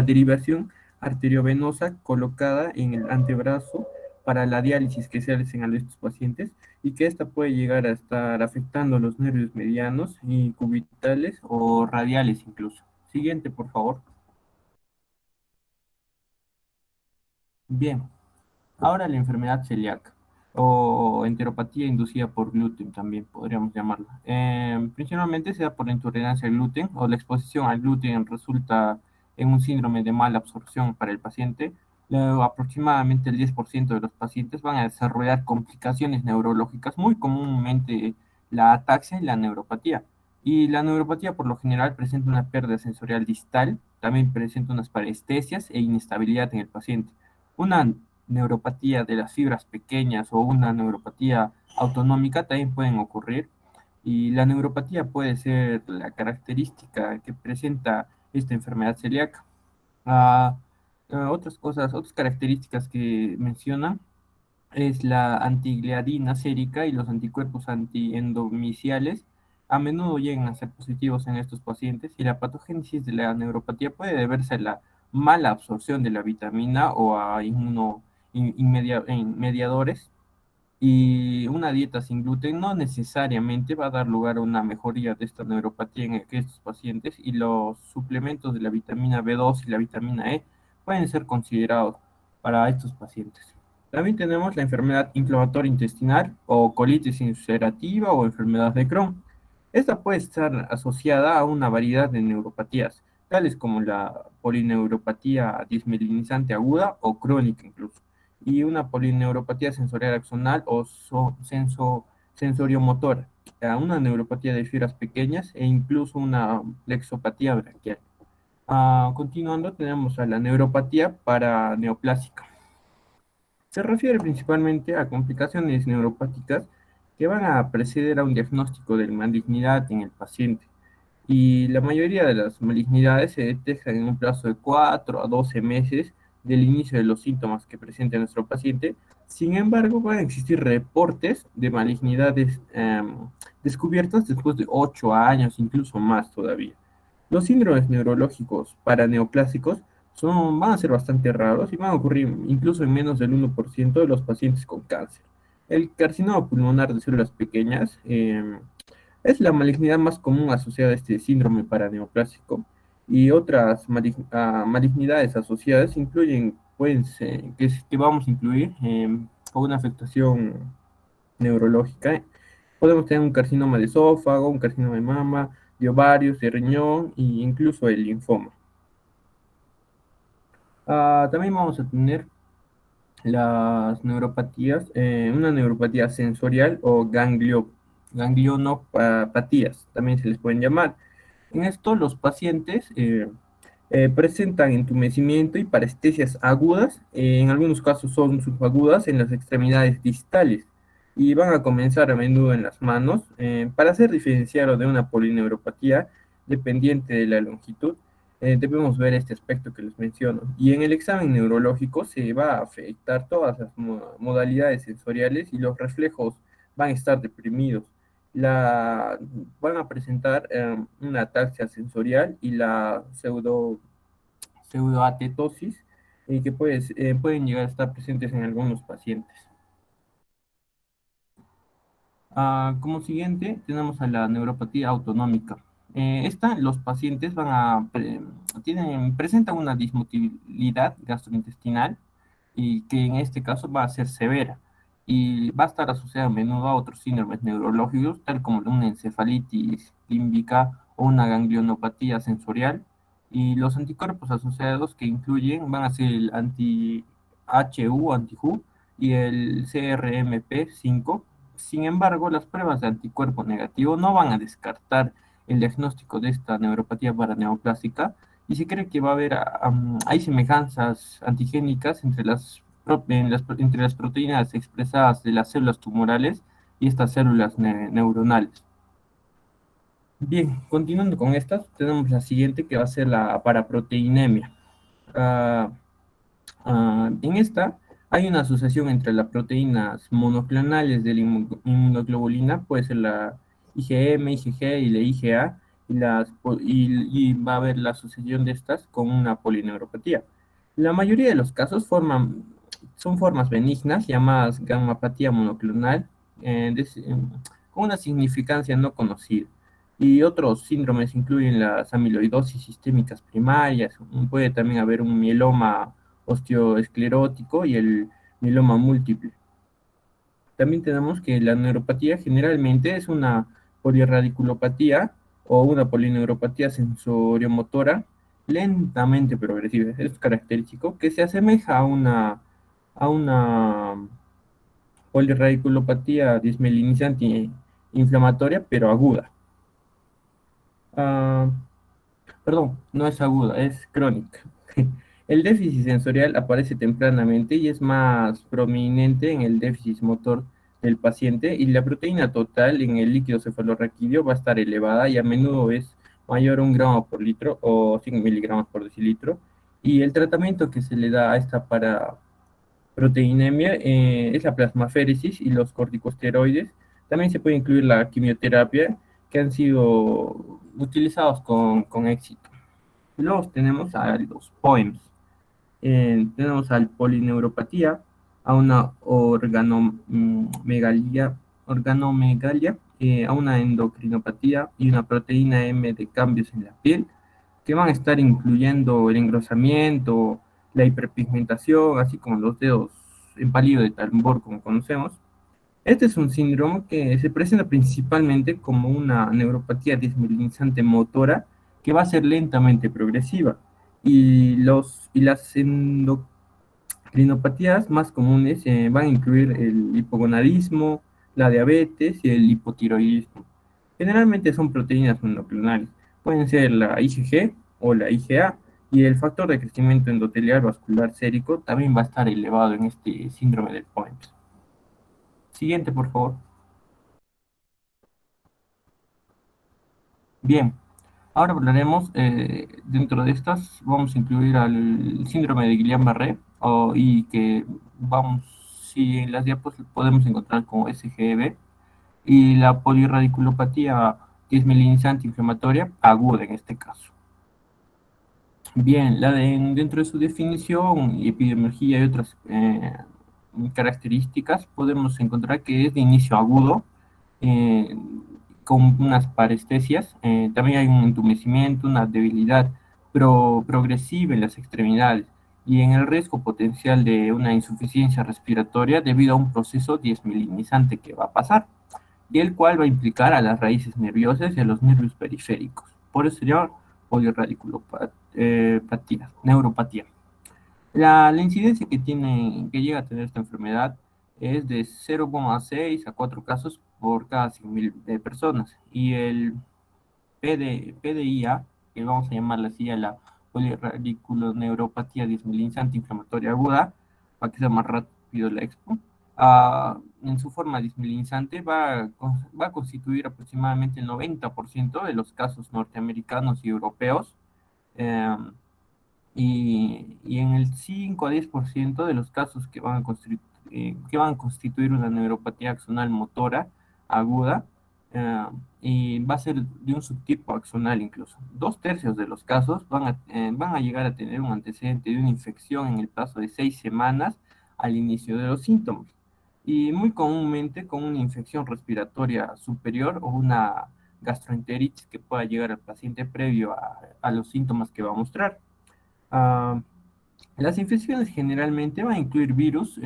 derivación arteriovenosa colocada en el antebrazo para la diálisis que se hacen a estos pacientes y que esta puede llegar a estar afectando los nervios medianos y cubitales o radiales incluso. Siguiente, por favor. Bien, ahora la enfermedad celíaca o enteropatía inducida por gluten también podríamos llamarla. Principalmente se da por la intolerancia al gluten o la exposición al gluten resulta en un síndrome de mala absorción para el paciente. Luego, aproximadamente el 10% de los pacientes van a desarrollar complicaciones neurológicas, muy comúnmente la ataxia y la neuropatía. Y la neuropatía por lo general presenta una pérdida sensorial distal, también presenta unas parestesias e inestabilidad en el paciente. Una neuropatía de las fibras pequeñas o una neuropatía autonómica también pueden ocurrir. Y la neuropatía puede ser la característica que presenta esta enfermedad celíaca. Ah, otras cosas, otras características que mencionan es la antigliadina sérica y los anticuerpos antiendomiciales. A menudo llegan a ser positivos en estos pacientes y la patogénesis de la neuropatía puede deberse a la mala absorción de la vitamina o a mediadores y una dieta sin gluten no necesariamente va a dar lugar a una mejoría de esta neuropatía en estos pacientes y los suplementos de la vitamina B2 y la vitamina E pueden ser considerados para estos pacientes. También tenemos la enfermedad inflamatoria intestinal o colitis ulcerativa o enfermedad de Crohn. Esta puede estar asociada a una variedad de neuropatías, tales como la polineuropatía dismelinizante aguda o crónica incluso y una polineuropatía sensorial axonal o sensoriomotora, una neuropatía de fibras pequeñas e incluso una plexopatía braquial. Continuando, tenemos a la neuropatía paraneoplásica. Se refiere principalmente a complicaciones neuropáticas que van a preceder a un diagnóstico de malignidad en el paciente y la mayoría de las malignidades se detectan en un plazo de 4 a 12 meses del inicio de los síntomas que presenta nuestro paciente. Sin embargo, van a existir reportes de malignidades descubiertas después de 8 años, incluso más todavía. Los síndromes neurológicos paraneoplásicos van a ser bastante raros y van a ocurrir incluso en menos del 1% de los pacientes con cáncer. El carcinoma pulmonar de células pequeñas es la malignidad más común asociada a este síndrome paraneoplásico y otras malignidades asociadas incluyen, pueden ser, que vamos a incluir con una afectación neurológica. Podemos tener un carcinoma de esófago, un carcinoma de mama, de ovarios, de riñón e incluso el linfoma. También vamos a tener las neuropatías, una neuropatía sensorial o ganglionopatías, también se les pueden llamar. En esto, los pacientes presentan entumecimiento y parestesias agudas, en algunos casos son subagudas en las extremidades distales y van a comenzar a menudo en las manos. Para ser diferenciado de una polineuropatía dependiente de la longitud, debemos ver este aspecto que les menciono. Y en el examen neurológico se va a afectar todas las modalidades sensoriales y los reflejos van a estar deprimidos. La, Van a presentar una ataxia sensorial y la pseudoatetosis que pueden llegar a estar presentes en algunos pacientes. Como siguiente, tenemos a la neuropatía autonómica. Los pacientes presentan una dismotilidad gastrointestinal y que en este caso va a ser severa y va a estar asociada a menudo a otros síndromes neurológicos, tal como una encefalitis límbica o una ganglionopatía sensorial. Y los anticuerpos asociados que incluyen van a ser el anti-HU, anti-HU, y el CRMP5. Sin embargo, las pruebas de anticuerpo negativo no van a descartar el diagnóstico de esta neuropatía paraneoplásica y se cree que va a haber, hay semejanzas antigénicas entre las proteínas expresadas de las células tumorales y estas células neuronales. Bien, continuando con estas, tenemos la siguiente que va a ser la paraproteinemia. Ah, en esta hay una asociación entre las proteínas monoclonales de la inmunoglobulina, puede ser la IgM, IgG y la IgA, y va a haber la asociación de estas con una polineuropatía. La mayoría de los casos son formas benignas llamadas gammopatía monoclonal con una significancia no conocida. Y otros síndromes incluyen las amiloidosis sistémicas primarias, puede también haber un mieloma osteoesclerótico y el mieloma múltiple. También tenemos que la neuropatía generalmente es una polirradiculopatía o una polineuropatía sensoriomotora lentamente progresiva. Es característico que se asemeja a una polirradiculopatía dismelinizante inflamatoria, pero aguda. Ah, Perdón, no es aguda, es crónica. El déficit sensorial aparece tempranamente y es más prominente en el déficit motor del paciente y la proteína total en el líquido cefalorraquídeo va a estar elevada y a menudo es mayor a 1 gramo por litro o 5 miligramos por decilitro. Y el tratamiento que se le da a esta para proteinemia es la plasmaféresis y los corticosteroides. También se puede incluir la quimioterapia que han sido utilizados con éxito. Luego tenemos a los POEMs. Tenemos al polineuropatía, a una organomegalia, a una endocrinopatía y una proteína M de cambios en la piel, que van a estar incluyendo el engrosamiento, la hiperpigmentación, así como los dedos en palillo de tambor, como conocemos. Este es un síndrome que se presenta principalmente como una neuropatía desmielinizante motora que va a ser lentamente progresiva. Y las endocrinopatías más comunes van a incluir el hipogonadismo, la diabetes y el hipotiroidismo. Generalmente son proteínas monoclonales. Pueden ser la IgG o la IgA. Y el factor de crecimiento endotelial vascular sérico también va a estar elevado en este síndrome del Point. Siguiente, por favor. Bien, ahora hablaremos, dentro de estas, vamos a incluir al síndrome de Guillain-Barré y que vamos, si en las diapos podemos encontrar como SGB y la polirradiculopatía desmielinizante inflamatoria aguda en este caso. Bien, dentro de su definición, epidemiología y otras características, podemos encontrar que es de inicio agudo, eh, con unas parestesias. También hay un entumecimiento, una debilidad progresiva en las extremidades y en el riesgo potencial de una insuficiencia respiratoria debido a un proceso desmielinizante que va a pasar y el cual va a implicar a las raíces nerviosas y a los nervios periféricos. Por eso se llama polirradiculopatía, neuropatía. La incidencia que llega a tener esta enfermedad es de 0,6 a 4 casos por cada 100.000 personas. Y el PDIA, que vamos a llamarla así a la polirradiculoneuropatía dismelinizante inflamatoria aguda, para que sea más rápido la expo, en su forma dismelinizante va a constituir aproximadamente el 90% de los casos norteamericanos y europeos. eh, y en el 5 a 10% de los casos que van a constituir una neuropatía axonal motora aguda, eh, y va a ser de un subtipo axonal incluso. 2/3 de los casos van a llegar a tener un antecedente de una infección en el plazo de 6 semanas al inicio de los síntomas. Y muy comúnmente con una infección respiratoria superior o una gastroenteritis que pueda llegar al paciente previo a los síntomas que va a mostrar. Ah, las infecciones generalmente van a incluir virus,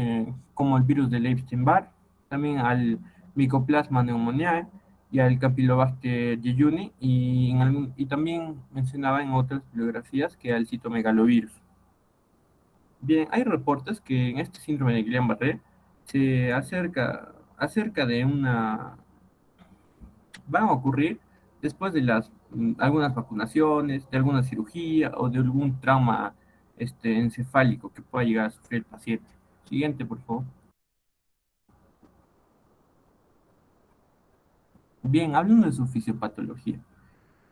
como el virus del Epstein-Barr, también al Mycoplasma pneumoniae y al Campylobacter jejuni, y también mencionaba en otras bibliografías que al citomegalovirus. Bien, hay reportes que en este síndrome de Guillain-Barré se acerca de van a ocurrir después de algunas vacunaciones, de alguna cirugía o de algún trauma encefálico que pueda llegar a sufrir el paciente. Siguiente, por favor. Bien, hablando de su fisiopatología,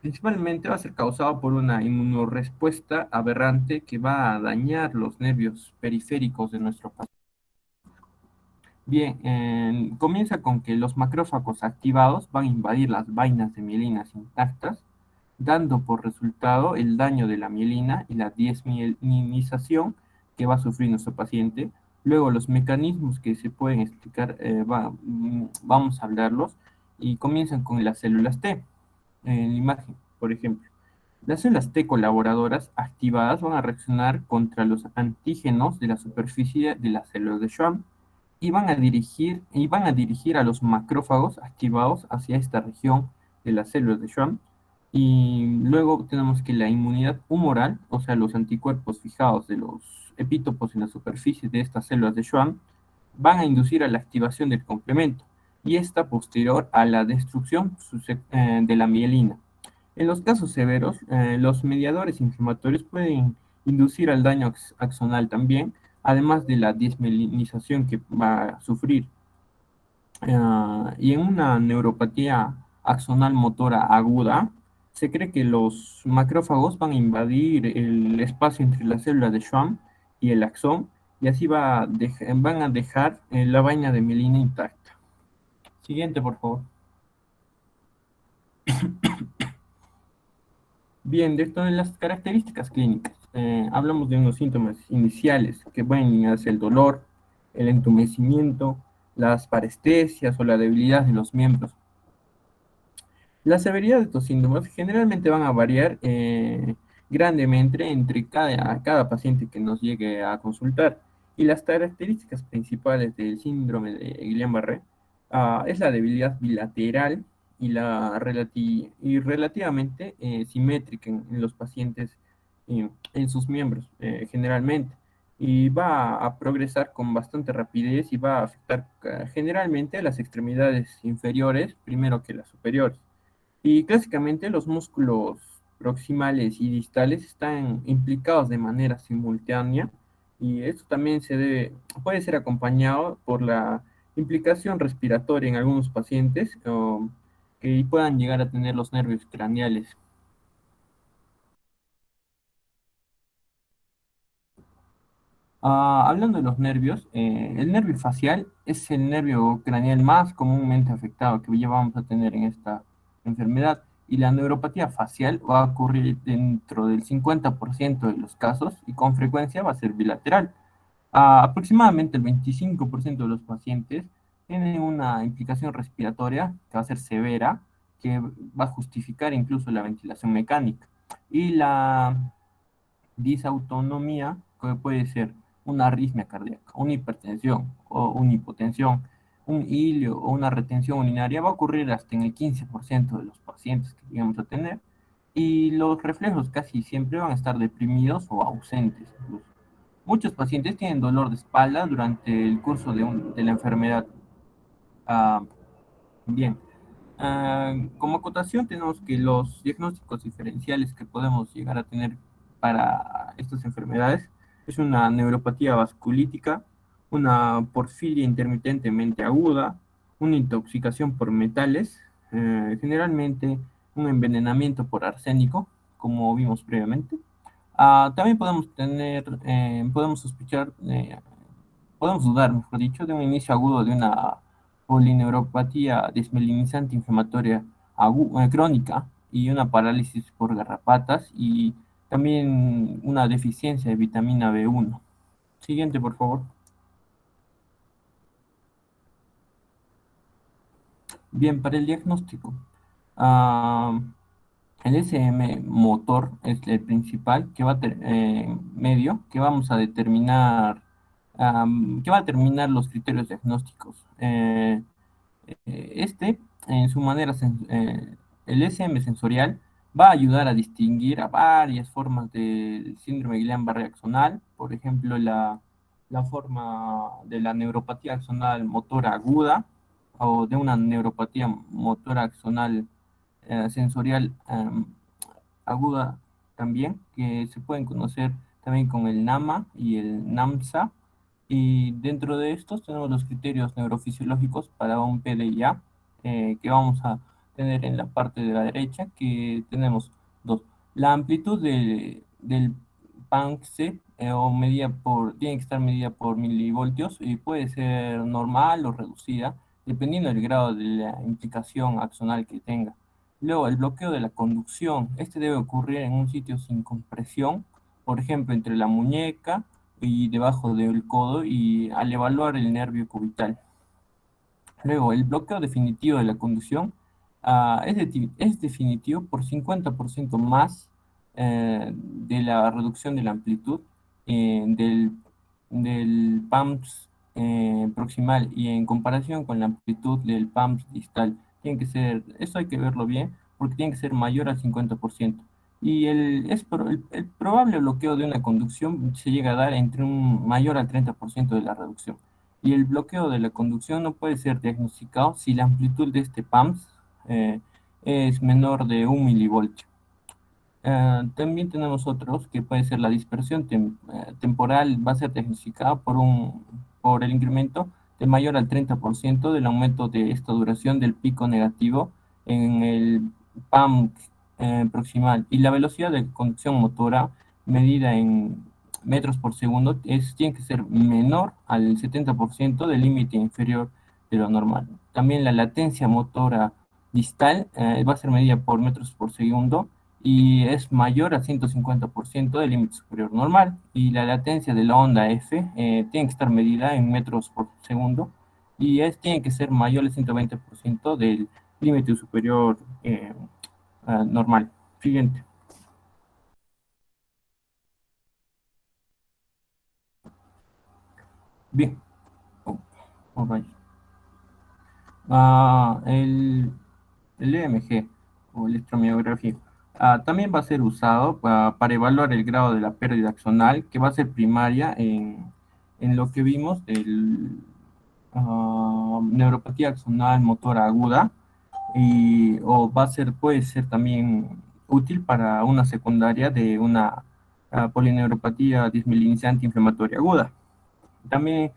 principalmente va a ser causado por una inmunorespuesta aberrante que va a dañar los nervios periféricos de nuestro paciente. Bien, comienza con que los macrófagos activados van a invadir las vainas de mielinas intactas, dando por resultado el daño de la mielina y la desmielinización que va a sufrir nuestro paciente. Luego, los mecanismos que se pueden explicar, vamos a hablarlos y comienzan con las células T. En la imagen, por ejemplo. Las células T colaboradoras activadas van a reaccionar contra los antígenos de la superficie de las células de Schwann y van a dirigir a los macrófagos activados hacia esta región de las células de Schwann. Y luego tenemos que la inmunidad humoral, o sea, los anticuerpos fijados de los epítopos en la superficie de estas células de Schwann, van a inducir a la activación del complemento y esta posterior a la destrucción de la mielina. En los casos severos, los mediadores inflamatorios pueden inducir al daño axonal también, además de la desmielinización que va a sufrir. Y en una neuropatía axonal motora aguda, se cree que los macrófagos van a invadir el espacio entre las células de Schwann y el axón, y así van a dejar la vaina de mielina intacta. Siguiente, por favor. Bien, de esto de las características clínicas, hablamos de unos síntomas iniciales que pueden hacer el dolor, el entumecimiento, las parestesias o la debilidad de los miembros. La severidad de estos síntomas generalmente van a variar grandemente entre cada paciente que nos llegue a consultar. Y las características principales del síndrome de Guillain-Barré es la debilidad bilateral y relativamente simétrica en los pacientes en sus miembros, generalmente. Y va a progresar con bastante rapidez y va a afectar generalmente a las extremidades inferiores primero que las superiores. Y clásicamente los músculos proximales y distales están implicados de manera simultánea y esto también puede ser acompañado por la implicación respiratoria en algunos pacientes que puedan llegar a tener los nervios craneales. Hablando de los nervios, el nervio facial es el nervio craneal más comúnmente afectado que ya vamos a tener en esta enfermedad y la neuropatía facial va a ocurrir dentro del 50% de los casos y con frecuencia va a ser bilateral. Aproximadamente el 25% de los pacientes tienen una implicación respiratoria que va a ser severa, que va a justificar incluso la ventilación mecánica. Y la disautonomía, que puede ser una arritmia cardíaca, una hipertensión o una hipotensión, un hilio o una retención urinaria, va a ocurrir hasta en el 15% de los pacientes que llegamos a tener. Y los reflejos casi siempre van a estar deprimidos o ausentes incluso. Muchos pacientes tienen dolor de espalda durante el curso de la enfermedad. Ah, bien, como acotación tenemos que los diagnósticos diferenciales que podemos llegar a tener para estas enfermedades es una neuropatía vasculítica, una porfiria intermitentemente aguda, una intoxicación por metales, generalmente un envenenamiento por arsénico, como vimos previamente. También podemos sospechar, podemos dudar, mejor dicho, de un inicio agudo de una polineuropatía desmelinizante inflamatoria crónica y una parálisis por garrapatas y también una deficiencia de vitamina B1. Siguiente, por favor. Bien, para el diagnóstico. ah, el SM motor es el principal que va a medio que vamos a determinar, que va a determinar los criterios diagnósticos. Este, en su manera, el SM sensorial va a ayudar a distinguir a varias formas del síndrome de Guillain-Barré axonal, por ejemplo, la forma de la neuropatía axonal motora aguda o de una neuropatía motora axonal sensorial aguda también, que se pueden conocer también con el NAMA y el NAMSA. Y dentro de estos tenemos los criterios neurofisiológicos para un PDIA, que vamos a tener en la parte de la derecha, que tenemos dos. La amplitud del PANC-C tiene que estar medida por milivoltios y puede ser normal o reducida, dependiendo del grado de la implicación axonal que tenga. Luego, el bloqueo de la conducción. Este debe ocurrir en un sitio sin compresión, por ejemplo, entre la muñeca y debajo del codo y al evaluar el nervio cubital. Luego, el bloqueo definitivo de la conducción es definitivo por 50% más de la reducción de la amplitud del PAMS proximal y en comparación con la amplitud del PAMS distal. Esto hay que verlo bien porque tiene que ser mayor al 50%. Y el probable bloqueo de una conducción se llega a dar entre un mayor al 30% de la reducción y el bloqueo de la conducción no puede ser diagnosticado si la amplitud de este PAMS eh, es menor de 1 milivoltio. También tenemos otros que puede ser la dispersión temporal, va a ser diagnosticada por el incremento de mayor al 30% del aumento de esta duración del pico negativo en el PAM proximal. Y la velocidad de conducción motora medida en metros por segundo tiene que ser menor al 70% del límite inferior de lo normal. También la latencia motora distal va a ser medida por metros por segundo y es mayor al 150% del límite superior normal. Y la latencia de la onda F tiene que estar medida en metros por segundo y tiene que ser mayor al 120% del límite superior normal. Siguiente. Bien. Oh, oh, vaya. Ah, el EMG o electromiografía. También va a ser usado para evaluar el grado de la pérdida axonal, que va a ser primaria en lo que vimos del neuropatía axonal motora aguda, o puede ser también útil para una secundaria de una polineuropatía dismelinizante inflamatoria aguda. También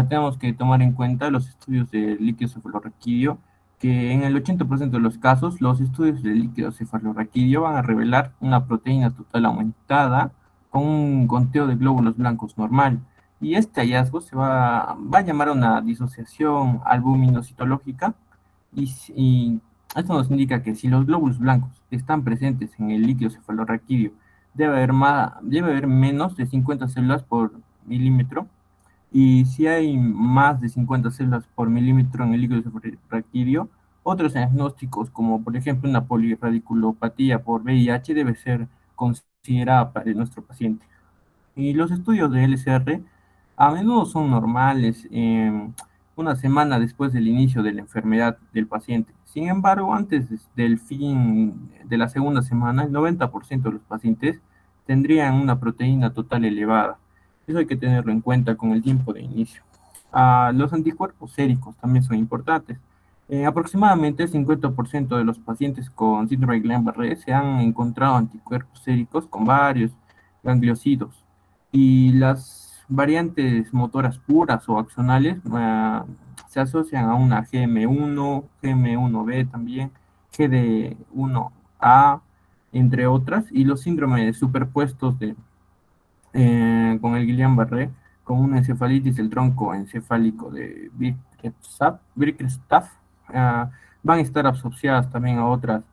tenemos que tomar en cuenta los estudios de líquido cefalorraquídeo, que en el 80% de los casos los estudios de líquido cefalorraquídeo van a revelar una proteína total aumentada con un conteo de glóbulos blancos normal. Y este hallazgo va a llamar a una disociación albuminocitológica y esto nos indica que si los glóbulos blancos están presentes en el líquido cefalorraquídeo, debe haber menos de 50 células por milímetro y si hay más de 50 células por milímetro en el líquido cefalorraquídeo, otros diagnósticos, como por ejemplo una polirradiculopatía por VIH, debe ser considerada para nuestro paciente. Y los estudios de LCR a menudo son normales una semana después del inicio de la enfermedad del paciente. Sin embargo, antes del fin de la segunda semana, el 90% de los pacientes tendrían una proteína total elevada. Eso hay que tenerlo en cuenta con el tiempo de inicio. Los anticuerpos séricos también son importantes. Aproximadamente el 50% de los pacientes con síndrome de Guillain-Barré se han encontrado anticuerpos séricos con varios gangliosidos y las variantes motoras puras o axonales se asocian a una GM1, GM1B también, GD1A, entre otras, y los síndromes superpuestos con el Guillain-Barré, con una encefalitis del tronco encefálico de Bickerstaff, van a estar asociadas también a otras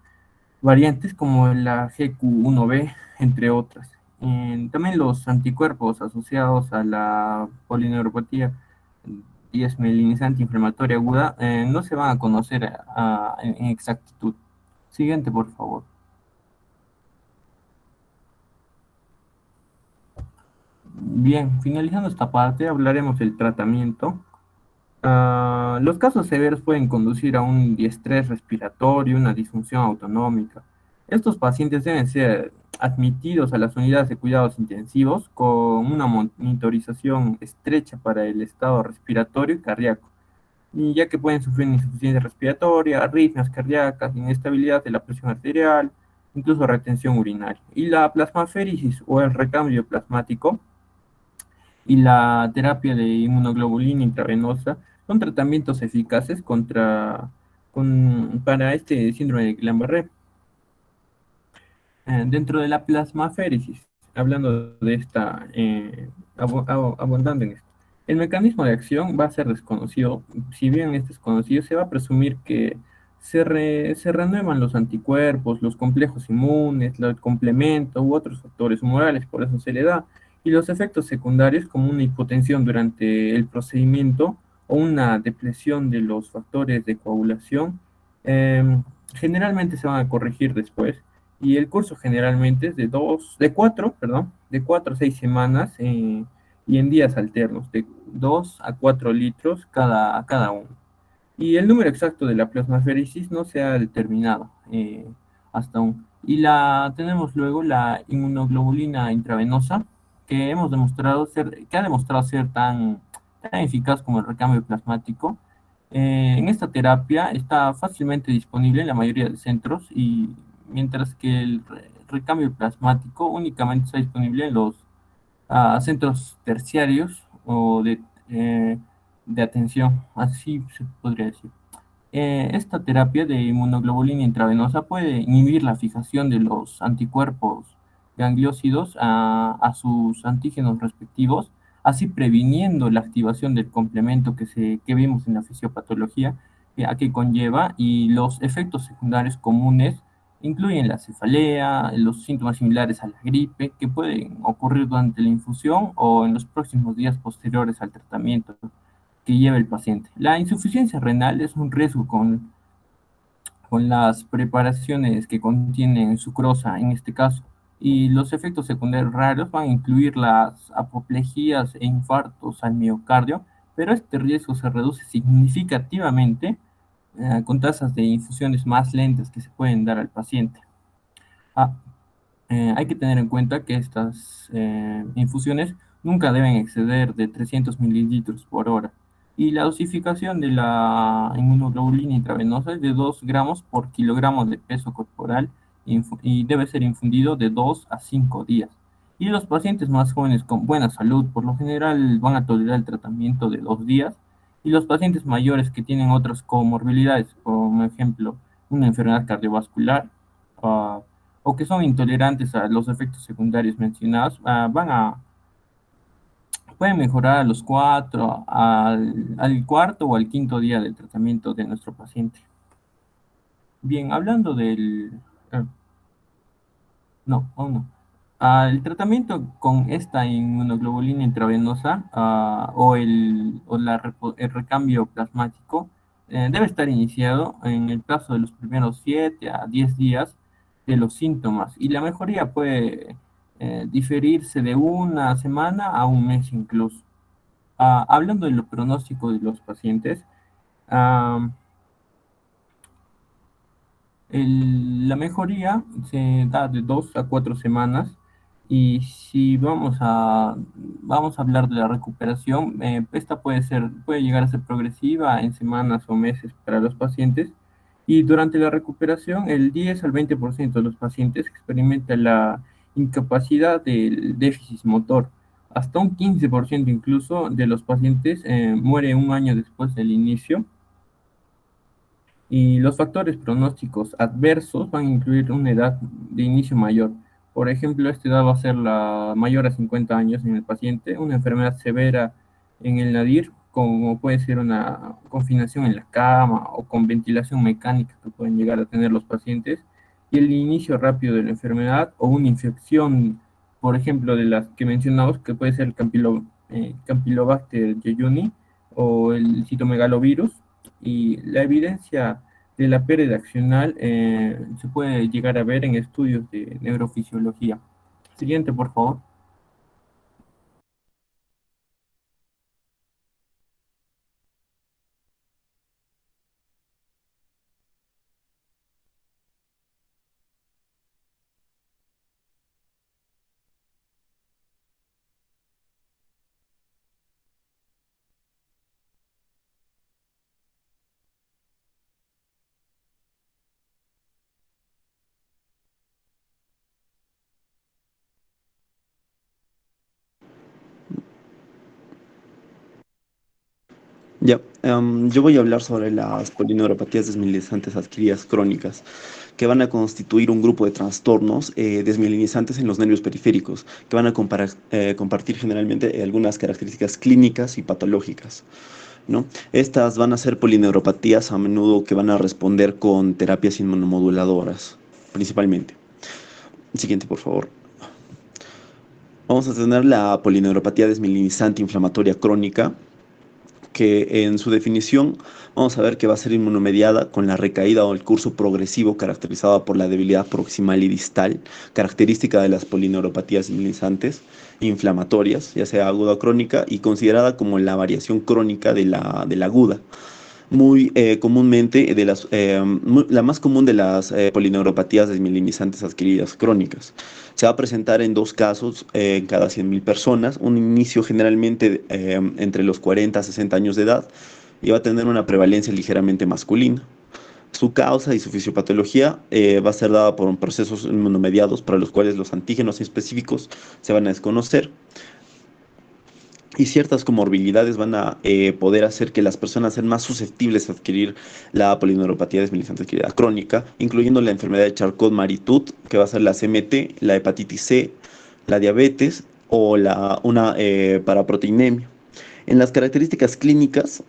variantes como la GQ1B, entre otras. También los anticuerpos asociados a la polineuropatía desmielinizante inflamatoria aguda no se van a conocer en exactitud. Siguiente, por favor. Bien, finalizando esta parte, hablaremos del tratamiento. Los casos severos pueden conducir a un diestrés respiratorio, una disfunción autonómica. Estos pacientes deben ser admitidos a las unidades de cuidados intensivos con una monitorización estrecha para el estado respiratorio y cardíaco, y ya que pueden sufrir insuficiencia respiratoria, arritmias cardíacas, inestabilidad de la presión arterial, incluso retención urinaria. Y la plasmaféresis o el recambio plasmático y la terapia de inmunoglobulina intravenosa son tratamientos eficaces para este síndrome de Guillain-Barré. Dentro de la plasmaféresis, hablando de esta, abundando en esto, el mecanismo de acción va a ser desconocido. Si bien es desconocido, se va a presumir que se renuevan los anticuerpos, los complejos inmunes, el complemento u otros factores humorales, por eso se le da. y los efectos secundarios como una hipotensión durante el procedimiento o una depresión de los factores de coagulación, eh, generalmente se van a corregir después y el curso generalmente es de 4 a 6 semanas y en días alternos, de 2 a 4 litros cada uno. Y el número exacto de la plasmaféresis no se ha determinado hasta aún. Y tenemos luego la inmunoglobulina intravenosa, que ha demostrado ser tan eficaz como el recambio plasmático. En esta terapia está fácilmente disponible en la mayoría de centros y mientras que el recambio plasmático únicamente está disponible en los centros terciarios o de atención, así se podría decir. Esta terapia de inmunoglobulina intravenosa puede inhibir la fijación de los anticuerpos gangliósidos a sus antígenos respectivos, así previniendo la activación del complemento que vimos en la fisiopatología, a que conlleva, y los efectos secundarios comunes incluyen la cefalea, los síntomas similares a la gripe, que pueden ocurrir durante la infusión o en los próximos días posteriores al tratamiento que lleva el paciente. La insuficiencia renal es un riesgo con las preparaciones que contienen sucrosa en este caso, y los efectos secundarios raros van a incluir las apoplejías e infartos al miocardio, pero este riesgo se reduce significativamente con tasas de infusiones más lentas que se pueden dar al paciente. Ah, hay que tener en cuenta que estas infusiones nunca deben exceder de 300 mililitros por hora. Y la dosificación de la inmunoglobulina intravenosa es de 2 gramos por kilogramo de peso corporal y debe ser infundido de 2 a 5 días. Y los pacientes más jóvenes con buena salud por lo general van a tolerar el tratamiento de 2 días. Y los pacientes mayores que tienen otras comorbilidades, como ejemplo una enfermedad cardiovascular, uh, o que son intolerantes a los efectos secundarios mencionados, pueden mejorar a los al cuarto o al quinto día del tratamiento de nuestro paciente. Bien, hablando ah, no, aún no. El tratamiento con esta inmunoglobulina intravenosa el recambio plasmático debe estar iniciado en el plazo de los primeros 7 a 10 días de los síntomas y la mejoría puede diferirse de una semana a un mes incluso. Hablando de lo pronóstico de los pacientes, ah, la mejoría se da de 2 a 4 semanas y si vamos a hablar de la recuperación, esta puede llegar a ser progresiva en semanas o meses para los pacientes y durante la recuperación el 10 al 20% de los pacientes experimenta la incapacidad del déficit motor. Hasta un 15% incluso de los pacientes muere un año después del inicio y los factores pronósticos adversos van a incluir una edad de inicio mayor. Por ejemplo, esta edad va a ser la mayor a 50 años en el paciente, una enfermedad severa en el nadir, como puede ser una confinación en la cama o con ventilación mecánica que pueden llegar a tener los pacientes, y el inicio rápido de la enfermedad o una infección, por ejemplo, de las que mencionamos, que puede ser el Campylobacter jejuni o el citomegalovirus, y la evidencia de la pérdida accional se puede llegar a ver en estudios de neurofisiología. Siguiente, por favor. Ya, yo voy a hablar sobre las polineuropatías desmielinizantes adquiridas crónicas, que van a constituir un grupo de trastornos desmielinizantes en los nervios periféricos, que van a compartir generalmente algunas características clínicas y patológicas, ¿no? Estas van a ser polineuropatías a menudo que van a responder con terapias inmunomoduladoras, principalmente. Siguiente, por favor. Vamos a tener la polineuropatía desmielinizante inflamatoria crónica, que en su definición vamos a ver que va a ser inmunomediada con la recaída o el curso progresivo caracterizado por la debilidad proximal y distal, característica de las polineuropatías desmielinizantes inflamatorias, ya sea aguda o crónica, y considerada como la variación crónica de la aguda. Muy comúnmente, la más común de las polineuropatías desmielinizantes adquiridas crónicas. Se va a presentar en dos casos en cada 100.000 personas, un inicio generalmente entre los 40 a 60 años de edad y va a tener una prevalencia ligeramente masculina. Su causa y su fisiopatología va a ser dada por procesos inmunomediados para los cuales los antígenos específicos se van a desconocer y ciertas comorbilidades van a poder hacer que las personas sean más susceptibles a adquirir la polineuropatía desmielinizante adquirida crónica, incluyendo la enfermedad de Charcot-Marie-Tooth, que va a ser la CMT, la hepatitis C, la diabetes o una paraproteinemia. En las características clínicas,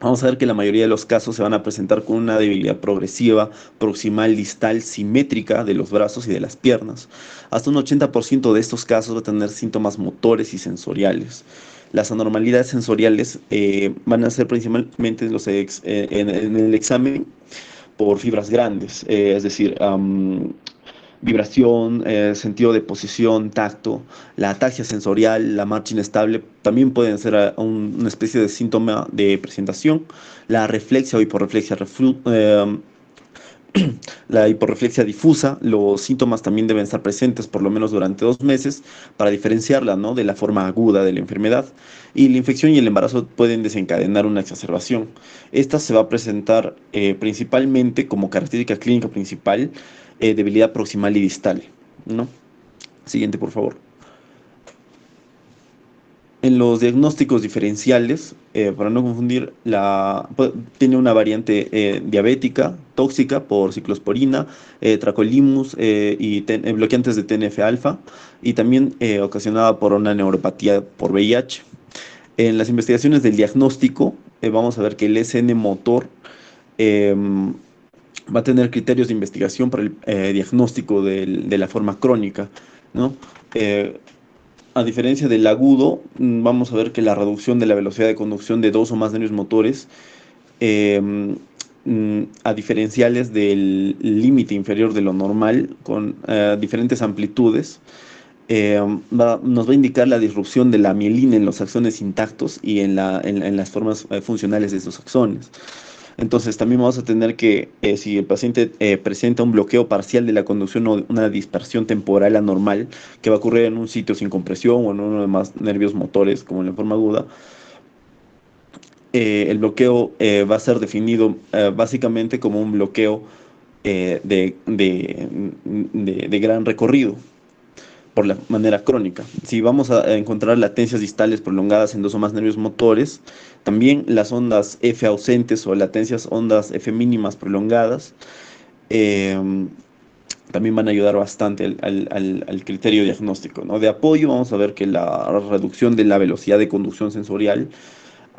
vamos a ver que la mayoría de los casos se van a presentar con una debilidad progresiva, proximal, distal, simétrica de los brazos y de las piernas. Hasta un 80% de estos casos va a tener síntomas motores y sensoriales. Las anormalidades sensoriales van a ser principalmente en el examen por fibras grandes, es decir, vibración, sentido de posición, tacto, la ataxia sensorial, la marcha inestable, también pueden ser una especie de síntoma de presentación. La reflexia o hiporreflexia, la hiporreflexia difusa, los síntomas también deben estar presentes por lo menos durante 2 meses para diferenciarla, ¿no?, de la forma aguda de la enfermedad. Y la infección y el embarazo pueden desencadenar una exacerbación. Esta se va a presentar principalmente como característica clínica principal debilidad proximal y distal, ¿no? Siguiente, por favor. En los diagnósticos diferenciales, para no confundir, tiene una variante diabética, tóxica por ciclosporina, tracolimus y bloqueantes de TNF-alfa, y también ocasionada por una neuropatía por VIH. En las investigaciones del diagnóstico, vamos a ver que el SN motor va a tener criterios de investigación para el diagnóstico de la forma crónica, ¿no? Eh, a diferencia del agudo, vamos a ver que la reducción de la velocidad de conducción de dos o más nervios motores eh, a diferenciales del límite inferior de lo normal con diferentes amplitudes nos va a indicar la disrupción de la mielina en los axones intactos y en las formas funcionales de esos axones. Entonces también vamos a tener que, si el paciente presenta un bloqueo parcial de la conducción o una dispersión temporal anormal que va a ocurrir en un sitio sin compresión o en uno de más nervios motores, como en la forma aguda, el bloqueo va a ser definido básicamente como un bloqueo de gran recorrido por la manera crónica. Si vamos a encontrar latencias distales prolongadas en dos o más nervios motores, también las ondas F ausentes o latencias ondas F mínimas prolongadas eh, también van a ayudar bastante al criterio diagnóstico, ¿no? De apoyo vamos a ver que la reducción de la velocidad de conducción sensorial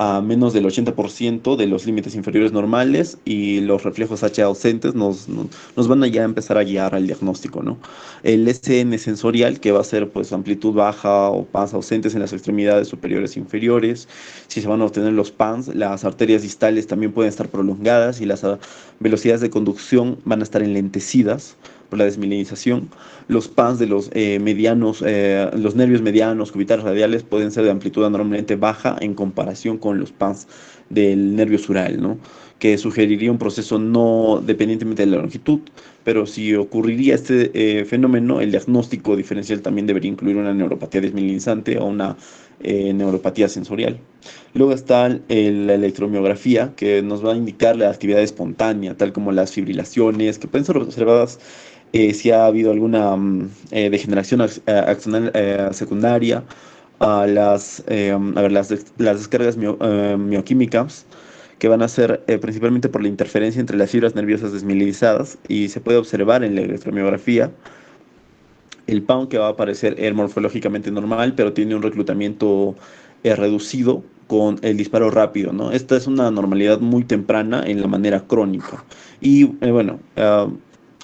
a menos del 80% de los límites inferiores normales y los reflejos H ausentes nos van a ya empezar a guiar al diagnóstico, ¿no? El SN sensorial, que va a ser pues amplitud baja o PANS ausentes en las extremidades superiores e inferiores. Si se van a obtener los PANS, las arterias distales también pueden estar prolongadas y las velocidades de conducción van a estar enlentecidas por la desmielinización. Los PANS de los medianos, los nervios medianos, cubitales radiales pueden ser de amplitud anormalmente baja en comparación con los PANS del nervio sural, ¿no?, que sugeriría un proceso no dependientemente de la longitud, pero si ocurriría este fenómeno, el diagnóstico diferencial también debería incluir una neuropatía desmielinizante o una neuropatía sensorial. Luego está la electromiografía, que nos va a indicar la actividad espontánea, tal como las fibrilaciones, que pueden ser observadas si ha habido alguna degeneración axonal secundaria, las descargas mioquímicas, que van a ser principalmente por la interferencia entre las fibras nerviosas desmielinizadas, y se puede observar en la electromiografía el PAM, que va a aparecer morfológicamente normal, pero tiene un reclutamiento reducido con el disparo rápido, ¿no? Esta es una normalidad muy temprana en la manera crónica. Y bueno,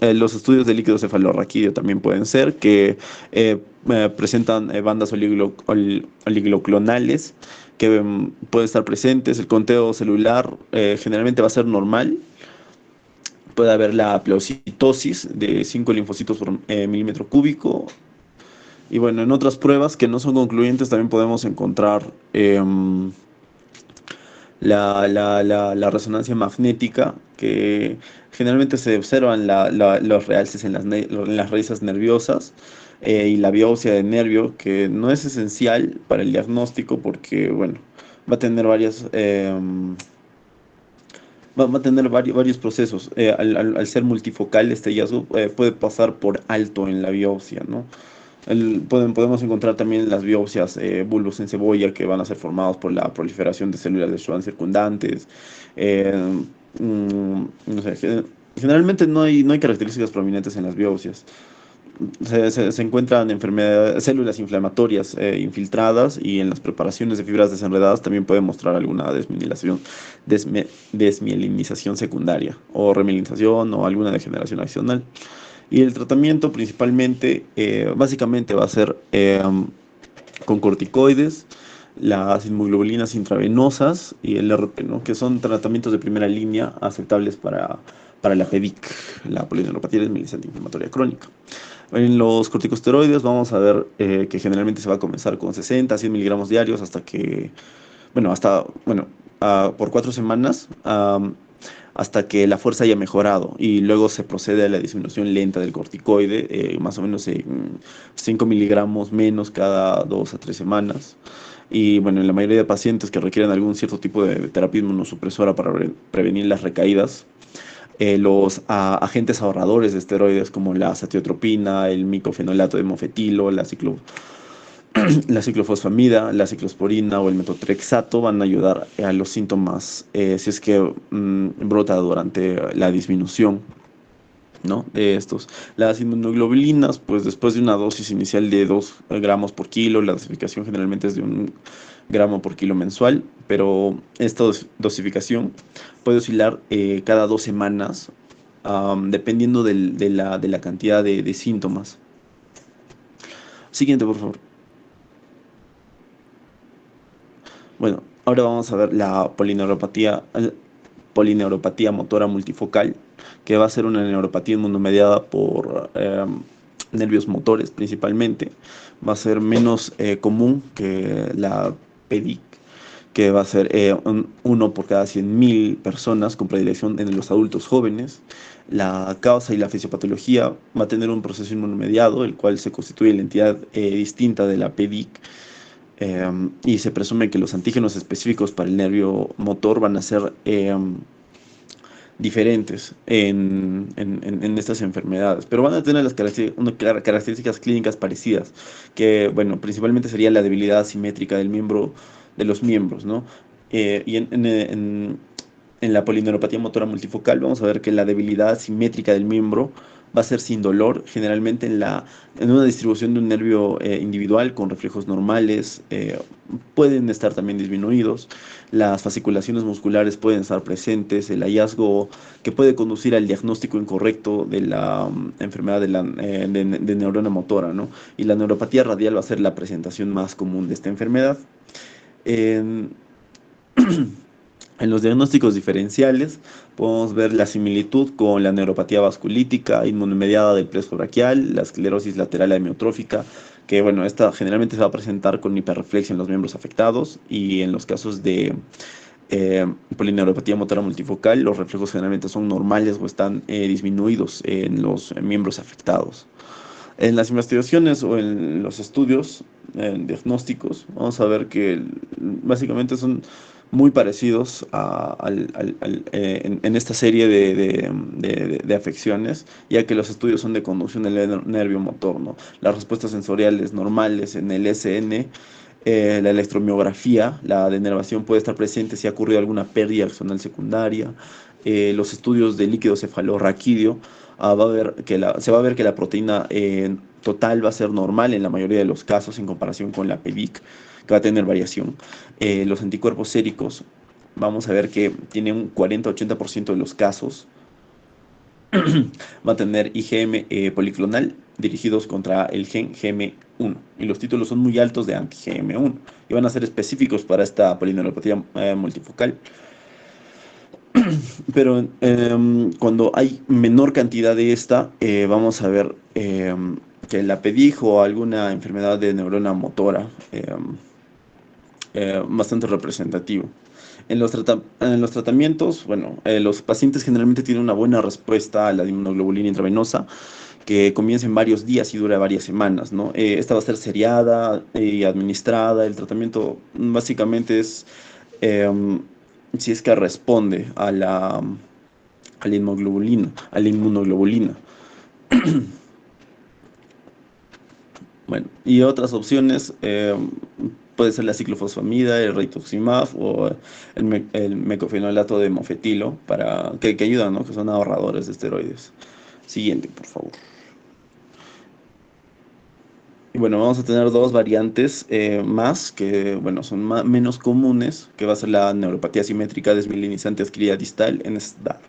los estudios de líquido cefalorraquídeo también pueden ser que presentan bandas oligoclonales que pueden estar presentes. El conteo celular generalmente va a ser normal. Puede haber la pleocitosis de 5 linfocitos por milímetro cúbico. Y bueno, en otras pruebas que no son concluyentes también podemos encontrar la resonancia magnética, que generalmente se observan los realces en en las raíces nerviosas, y la biopsia de nervio, que no es esencial para el diagnóstico porque, bueno, va a tener va a tener varios procesos. Al ser multifocal, este hallazgo puede pasar por alto en la biopsia, ¿no? Podemos encontrar también las biopsias bulbos en cebolla que van a ser formados por la proliferación de células de Schwann circundantes. eh, no sé, generalmente no hay características prominentes en las biopsias. Se encuentran enfermedades, células inflamatorias infiltradas, y en las preparaciones de fibras desenredadas también puede mostrar alguna desmielinización secundaria o remilinización o alguna degeneración adicional. Y el tratamiento principalmente, básicamente va a ser con corticoides, las inmunoglobulinas intravenosas y el RP, ¿no? Que son tratamientos de primera línea aceptables para la PEDIC, la polineuropatía desmielinizante inflamatoria crónica. En los corticosteroides vamos a ver que generalmente se va a comenzar con 60 a 100 miligramos diarios por 4 semanas, hasta que la fuerza haya mejorado, y luego se procede a la disminución lenta del corticoide, más o menos en 5 miligramos menos cada 2 a 3 semanas. Y bueno, en la mayoría de pacientes que requieren algún cierto tipo de terapia inmunosupresora para prevenir las recaídas, los agentes ahorradores de esteroides como la azathiotropina, el micofenolato de mofetilo, la ciclofosfamida, la ciclosporina o el metotrexato van a ayudar a los síntomas, si es que brota durante la disminución, ¿no? De estos. Las inmunoglobulinas, pues después de una dosis inicial de 2 gramos por kilo, la dosificación generalmente es de 1 gramo por kilo mensual, pero esta dosificación puede oscilar cada 2 semanas, dependiendo de la cantidad de síntomas. Siguiente, por favor. Bueno, ahora vamos a ver la polineuropatía motora multifocal, que va a ser una neuropatía inmunomediada por nervios motores principalmente. Va a ser menos común que la PEDIC, que va a ser uno por cada 100.000 personas, con predilección en los adultos jóvenes. La causa y la fisiopatología va a tener un proceso inmunomediado, el cual se constituye la entidad distinta de la PEDIC. Y se presume que los antígenos específicos para el nervio motor van a ser diferentes en estas enfermedades, pero van a tener características clínicas parecidas, que, bueno, principalmente sería la debilidad asimétrica de los miembros, ¿no? Y en la polineuropatía motora multifocal vamos a ver que la debilidad asimétrica del miembro va a ser sin dolor, generalmente en una distribución de un nervio individual con reflejos normales. Pueden estar también disminuidos, las fasciculaciones musculares pueden estar presentes, el hallazgo que puede conducir al diagnóstico incorrecto de la enfermedad de neurona motora, ¿no? Y la neuropatía radial va a ser la presentación más común de esta enfermedad. En, En los diagnósticos diferenciales podemos ver la similitud con la neuropatía vasculítica inmunomediada del plexo braquial, la esclerosis lateral amiotrófica, que, bueno, esta generalmente se va a presentar con hiperreflexia en los miembros afectados, y en los casos de polineuropatía motora multifocal, los reflejos generalmente son normales o están disminuidos en los miembros afectados. En las investigaciones o en los estudios diagnósticos, vamos a ver que básicamente son muy parecidos en esta serie de afecciones, ya que los estudios son de conducción del nervio motor, ¿no? Las respuestas sensoriales normales en el SN, la electromiografía, la denervación puede estar presente si ha ocurrido alguna pérdida axonal secundaria. Los estudios de líquido cefalorraquídeo, se va a ver que la proteína total va a ser normal en la mayoría de los casos en comparación con la PEDIC, que va a tener variación. Los anticuerpos séricos, vamos a ver que tiene un 40-80% de los casos va a tener IgM policlonal dirigidos contra el gen 1 y los títulos son muy altos de anti-GM1 y van a ser específicos para esta polineuropatía multifocal. Pero cuando hay menor cantidad de esta, vamos a ver que la PEDIG o alguna enfermedad de neurona motora bastante representativo. En los tratamientos, bueno, los pacientes generalmente tienen una buena respuesta a la inmunoglobulina intravenosa que comienza en varios días y dura varias semanas, ¿no? Esta va a ser seriada y administrada. El tratamiento básicamente es em, si es que responde a la inmunoglobulina. Bueno, y otras opciones puede ser la ciclofosfamida, el rituximab o el mecofenolato de mofetilo que ayudan, ¿no? Que son ahorradores de esteroides. Siguiente, por favor. Y bueno, vamos a tener dos variantes más que, bueno, son menos comunes, que va a ser la neuropatía simétrica desmielinizante adquirida distal en SDAR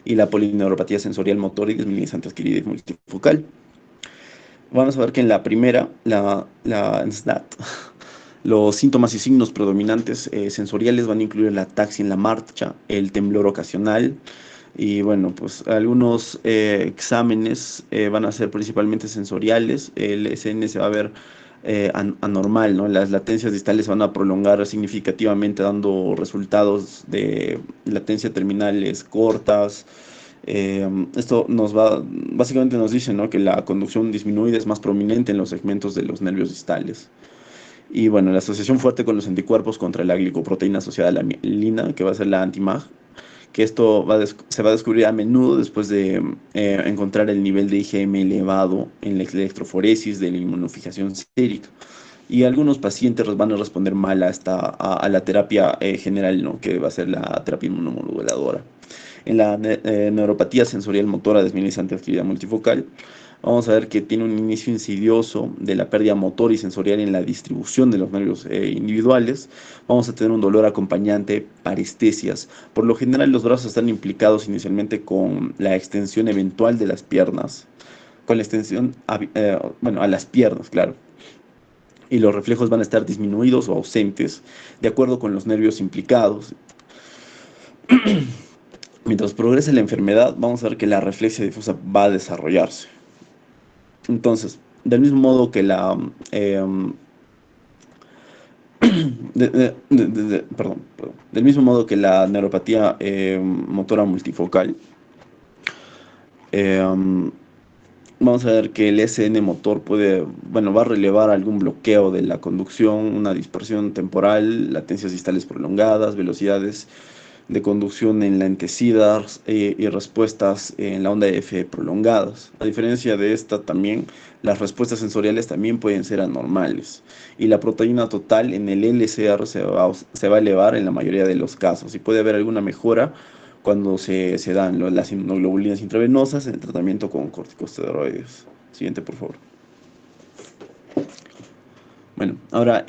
y la polineuropatía sensorial motor y desmielinizante adquirida multifocal. Vamos a ver que en la primera, la SDAT, los síntomas y signos predominantes sensoriales van a incluir la ataxia en la marcha, el temblor ocasional, y bueno, pues algunos exámenes van a ser principalmente sensoriales. El SN se va a ver anormal, ¿no? Las latencias distales van a prolongar significativamente, dando resultados de latencia terminales cortas. Esto básicamente nos dice, ¿no? Que la conducción disminuida es más prominente en los segmentos de los nervios distales. Y bueno, la asociación fuerte con los anticuerpos contra la glicoproteína asociada a la mielina, que va a ser la anti-MAG, que esto se va a descubrir a menudo después de encontrar el nivel de IgM elevado en la electroforesis de la inmunofijación sérica. Y algunos pacientes van a responder mal a la terapia general, ¿no? Que va a ser la terapia inmunomoduladora. En la neuropatía sensorial motora desmielinizante adquirida multifocal, vamos a ver que tiene un inicio insidioso de la pérdida motor y sensorial en la distribución de los nervios individuales. Vamos a tener un dolor acompañante, parestesias. Por lo general, los brazos están implicados inicialmente con la extensión eventual de las piernas, con la extensión, bueno, a las piernas, claro. Y los reflejos van a estar disminuidos o ausentes de acuerdo con los nervios implicados. Mientras progrese la enfermedad, vamos a ver que la reflexia difusa va a desarrollarse. Entonces, del mismo modo que del mismo modo que la neuropatía motora multifocal, em, vamos a ver que el SN motor va a relevar algún bloqueo de la conducción, una dispersión temporal, latencias distales prolongadas, velocidades de conducción enlentecidas y respuestas en la onda F prolongadas. A diferencia de esta también, las respuestas sensoriales también pueden ser anormales y la proteína total en el LCR se va a elevar en la mayoría de los casos y puede haber alguna mejora cuando se dan las inmunoglobulinas intravenosas en el tratamiento con corticosteroides. Siguiente, por favor. Bueno, ahora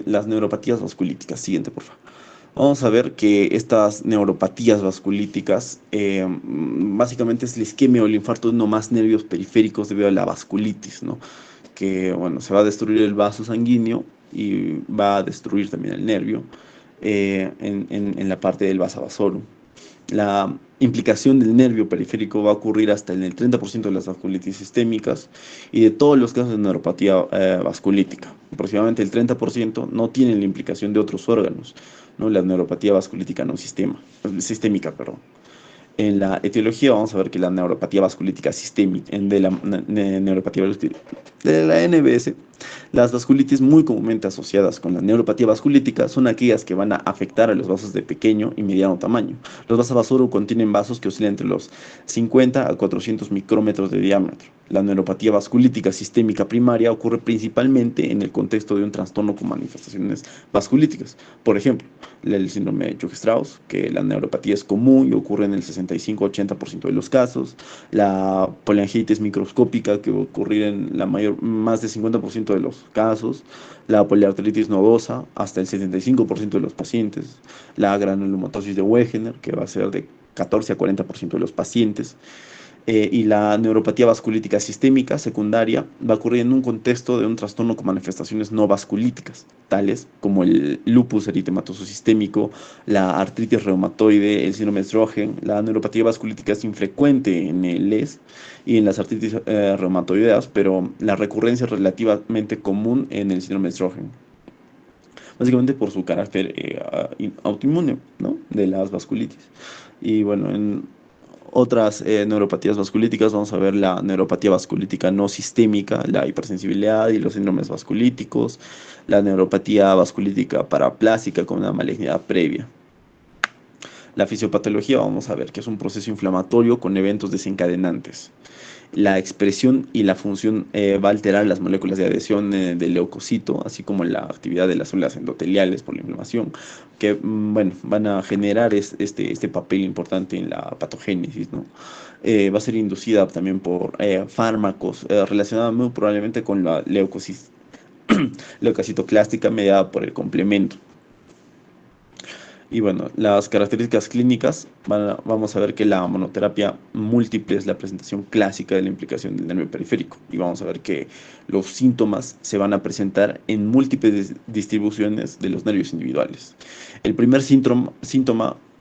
las neuropatías vasculíticas. Siguiente, por favor. Vamos a ver que estas neuropatías vasculíticas básicamente es la isquemia o el infarto de uno más nervios periféricos debido a la vasculitis, ¿no? Que bueno, se va a destruir el vaso sanguíneo y va a destruir también el nervio en la parte del vasa vasorum. La implicación del nervio periférico va a ocurrir hasta en el 30% de las vasculitis sistémicas y de todos los casos de neuropatía vasculítica. Aproximadamente el 30% no tienen la implicación de otros órganos, ¿no? La neuropatía vasculítica no sistémica, perdón. En la etiología vamos a ver que la neuropatía vasculítica sistémica, de la NBS, las vasculitis muy comúnmente asociadas con la neuropatía vasculítica son aquellas que van a afectar a los vasos de pequeño y mediano tamaño. Los vasos vasorum contienen vasos que oscilan entre los 50 a 400 micrómetros de diámetro. La neuropatía vasculítica sistémica primaria ocurre principalmente en el contexto de un trastorno con manifestaciones vasculíticas. Por ejemplo, el síndrome de Churg-Strauss, que la neuropatía es común y ocurre en el 65-80% de los casos. La poliangitis microscópica, que va a ocurrir en más del 50% de los casos. La poliarteritis nodosa, hasta el 75% de los pacientes. La granulomatosis de Wegener, que va a ser de 14 a 40% de los pacientes. Y la neuropatía vasculítica sistémica secundaria va a ocurrir en un contexto de un trastorno con manifestaciones no vasculíticas, tales como el lupus eritematoso sistémico, la artritis reumatoide, el síndrome de Sjögren. La neuropatía vasculítica es infrecuente en el LES y en las artritis reumatoideas, pero la recurrencia es relativamente común en el síndrome de Sjögren, básicamente por su carácter autoinmune, ¿no? De las vasculitis. Y bueno, en otras neuropatías vasculíticas vamos a ver la neuropatía vasculítica no sistémica, la hipersensibilidad y los síndromes vasculíticos, la neuropatía vasculítica paraplásica con una malignidad previa. La fisiopatología vamos a ver que es un proceso inflamatorio con eventos desencadenantes. La expresión y la función va a alterar las moléculas de adhesión del leucocito, así como la actividad de las células endoteliales por la inflamación, que bueno, van a generar este papel importante en la patogénesis, ¿no? Va a ser inducida también por fármacos relacionados muy probablemente con la leucocitoclástica mediada por el complemento. Y bueno, las características clínicas, vamos a ver que la monoterapia múltiple es la presentación clásica de la implicación del nervio periférico. Y vamos a ver que los síntomas se van a presentar en múltiples distribuciones de los nervios individuales. El primer síntoma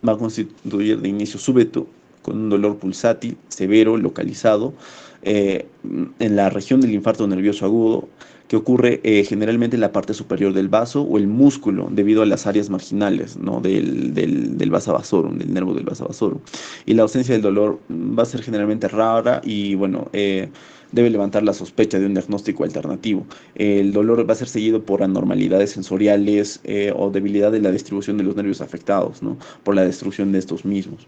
va a constituir de inicio súbito, con un dolor pulsátil, severo, localizado, en la región del infarto nervioso agudo, que ocurre generalmente en la parte superior del vaso o el músculo, debido a las áreas marginales, ¿no? del vasa vasorum, del nervio del vasa vasorum. Y la ausencia del dolor va a ser generalmente rara y, bueno, debe levantar la sospecha de un diagnóstico alternativo. El dolor va a ser seguido por anormalidades sensoriales o debilidad de la distribución de los nervios afectados, ¿no? Por la destrucción de estos mismos.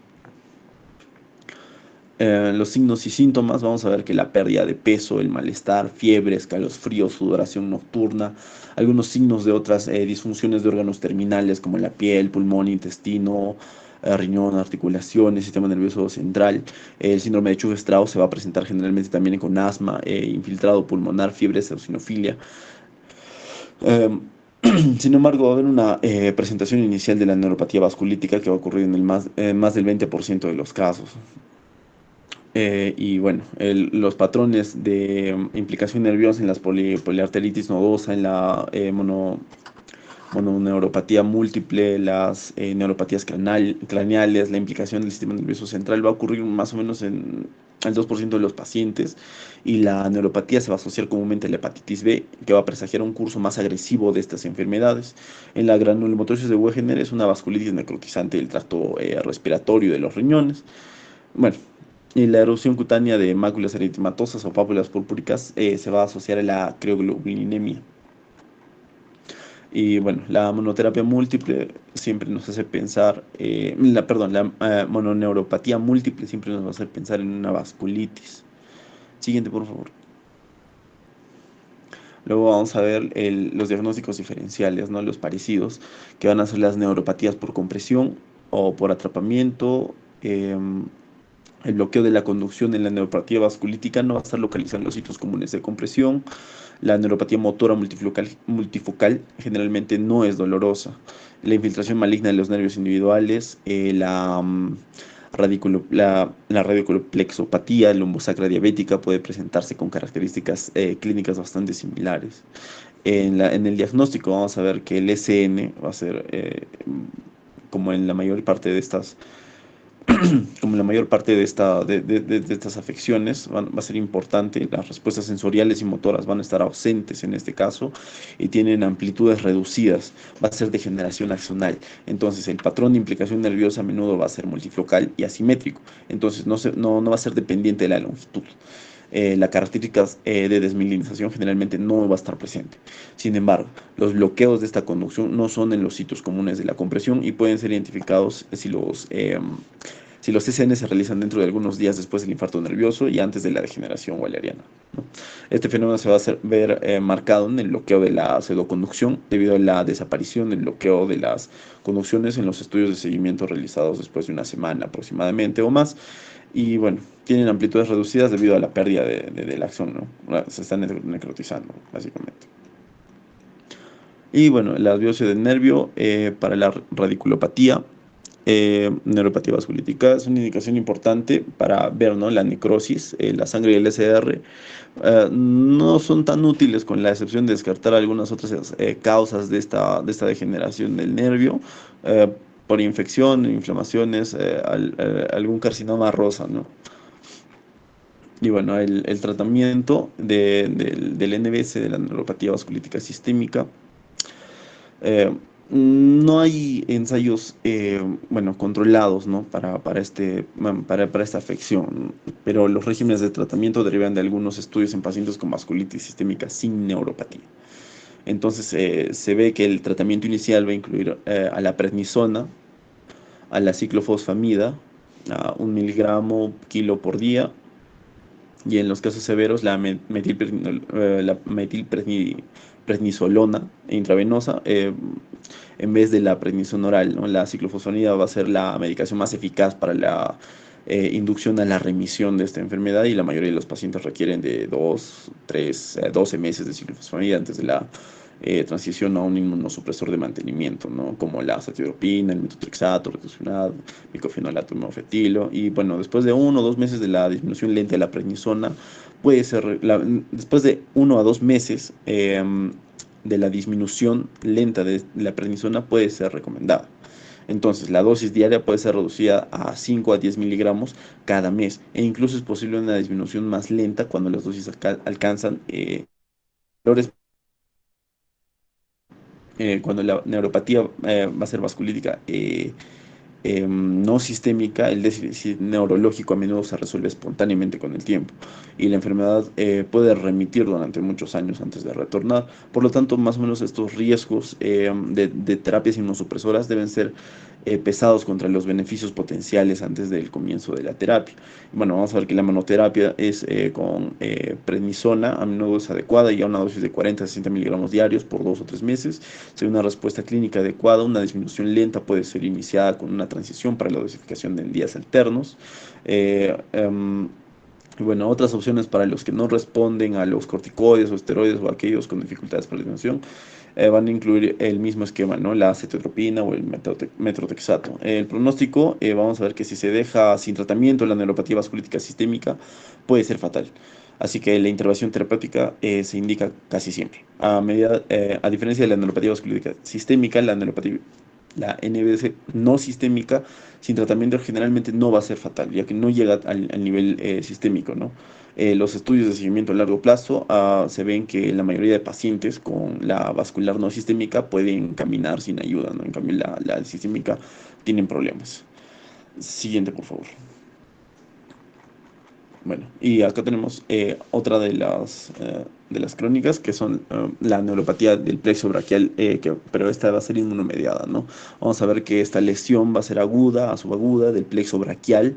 Los signos y síntomas, vamos a ver que la pérdida de peso, el malestar, fiebre, escalofríos, sudoración nocturna, algunos signos de otras disfunciones de órganos terminales como la piel, pulmón, intestino, riñón, articulaciones, sistema nervioso central. El síndrome de Chuvre-Strauss se va a presentar generalmente también con asma, infiltrado pulmonar, fiebre, eosinofilia. Eh, Sin embargo, va a haber una presentación inicial de la neuropatía vasculítica que va a ocurrir en el más del 20% de los casos. Y bueno, los patrones de implicación nerviosa en las poliarteritis nodosa, en la mononeuropatía múltiple, las neuropatías craneales, la implicación del sistema nervioso central va a ocurrir más o menos en el 2% de los pacientes, y la neuropatía se va a asociar comúnmente a la hepatitis B, que va a presagiar un curso más agresivo de estas enfermedades. En la granulomatosis de Wegener es una vasculitis necrotizante del tracto respiratorio de los riñones. Bueno, y la erupción cutánea de máculas eritematosas o pápulas purpúricas se va a asociar a la creoglobulinemia. Y bueno, la monoterapia múltiple siempre nos hace pensar, la mononeuropatía múltiple siempre nos va a hacer pensar en una vasculitis. Siguiente, por favor. Luego vamos a ver los diagnósticos diferenciales, ¿no? Los parecidos, que van a ser las neuropatías por compresión o por atrapamiento. El bloqueo de la conducción en la neuropatía vasculítica no va a estar localizado en los sitios comunes de compresión. La neuropatía motora multifocal generalmente no es dolorosa. La infiltración maligna de los nervios individuales, la radiculoplexopatía lumbosacra diabética puede presentarse con características clínicas bastante similares. En el diagnóstico vamos a ver que el SN va a ser, como en la mayor parte de estas como la mayor parte de estas afecciones, va a ser importante. Las respuestas sensoriales y motoras van a estar ausentes en este caso y tienen amplitudes reducidas. Va a ser degeneración axonal. Entonces, el patrón de implicación nerviosa a menudo va a ser multifocal y asimétrico. Entonces, no va a ser dependiente de la longitud. La característica de desmielinización generalmente no va a estar presente. Sin embargo, los bloqueos de esta conducción no son en los sitios comunes de la compresión y pueden ser identificados si los CCN se realizan dentro de algunos días después del infarto nervioso y antes de la degeneración waleriana, ¿no? Este fenómeno se va a ver marcado en el bloqueo de la pseudoconducción debido a la desaparición del bloqueo de las conducciones en los estudios de seguimiento realizados después de una semana aproximadamente o más. Y bueno, tienen amplitudes reducidas debido a la pérdida de la acción, ¿no? Se están necrotizando, básicamente. Y bueno, la biopsia del nervio para la radiculopatía neuropatía vasculítica es una indicación importante para ver, ¿no? La necrosis, la sangre y el SR. No son tan útiles con la excepción de descartar algunas otras causas de esta degeneración del nervio, eh, por infección, inflamaciones, algún carcinoma rosa, ¿no? Y bueno, el tratamiento del NBS, de la neuropatía vasculítica sistémica, eh, no hay ensayos, bueno, controlados, ¿no? Para esta afección, pero los regímenes de tratamiento derivan de algunos estudios en pacientes con vasculitis sistémica sin neuropatía. Entonces, se ve que el tratamiento inicial va a incluir a la prednisona, a la ciclofosfamida, a 1 miligramo kilo por día, y en los casos severos la metilprednisolona intravenosa, en vez de la prednisona oral, ¿no? La ciclofosfonida va a ser la medicación más eficaz para la inducción a la remisión de esta enfermedad, y la mayoría de los pacientes requieren de 2, 3, 12 meses de ciclofosfonida antes de la transición a un inmunosupresor de mantenimiento, ¿no? Como la azathioprina, el metotrexato, rituximab, micofenolato, mofetilo. Y bueno, después de 1 o 2 meses de la disminución lenta de la prednisona, después de 1 a 2 meses de la disminución lenta de la prednisona, puede ser recomendada. Entonces, la dosis diaria puede ser reducida a 5 a 10 miligramos cada mes, e incluso es posible una disminución más lenta cuando las dosis alcanzan valores. Cuando la neuropatía va a ser vasculítica no sistémica, el déficit neurológico a menudo se resuelve espontáneamente con el tiempo, y la enfermedad puede remitir durante muchos años antes de retornar. Por lo tanto, más o menos estos riesgos de terapias inmunosupresoras deben ser pesados contra los beneficios potenciales antes del comienzo de la terapia. Bueno, vamos a ver que la monoterapia es con prednisona a menudo es adecuada, y a una dosis de 40 a 60 miligramos diarios por 2 o 3 meses. Si hay una respuesta clínica adecuada, una disminución lenta puede ser iniciada con una transición para la dosificación en días alternos. Eh, em, y bueno, otras opciones para los que no responden a los corticoides o esteroides, o aquellos con dificultades para la alimentación, van a incluir el mismo esquema, ¿no? La acetropina o el metrotexato. El pronóstico, vamos a ver que si se deja sin tratamiento la neuropatía vasculítica sistémica, puede ser fatal. Así que la intervención terapéutica se indica casi siempre. A diferencia de la neuropatía vasculítica sistémica, la NBS no sistémica, sin tratamiento, generalmente no va a ser fatal, ya que no llega al nivel sistémico, ¿no? Los estudios de seguimiento a largo plazo se ven que la mayoría de pacientes con la vascular no sistémica pueden caminar sin ayuda, ¿no? En cambio, la sistémica tienen problemas. Siguiente, por favor. Bueno, y acá tenemos otra de las crónicas, que son la neuropatía del plexo braquial, pero esta va a ser inmunomediada, ¿no? Vamos a ver que esta lesión va a ser aguda, subaguda, del plexo braquial,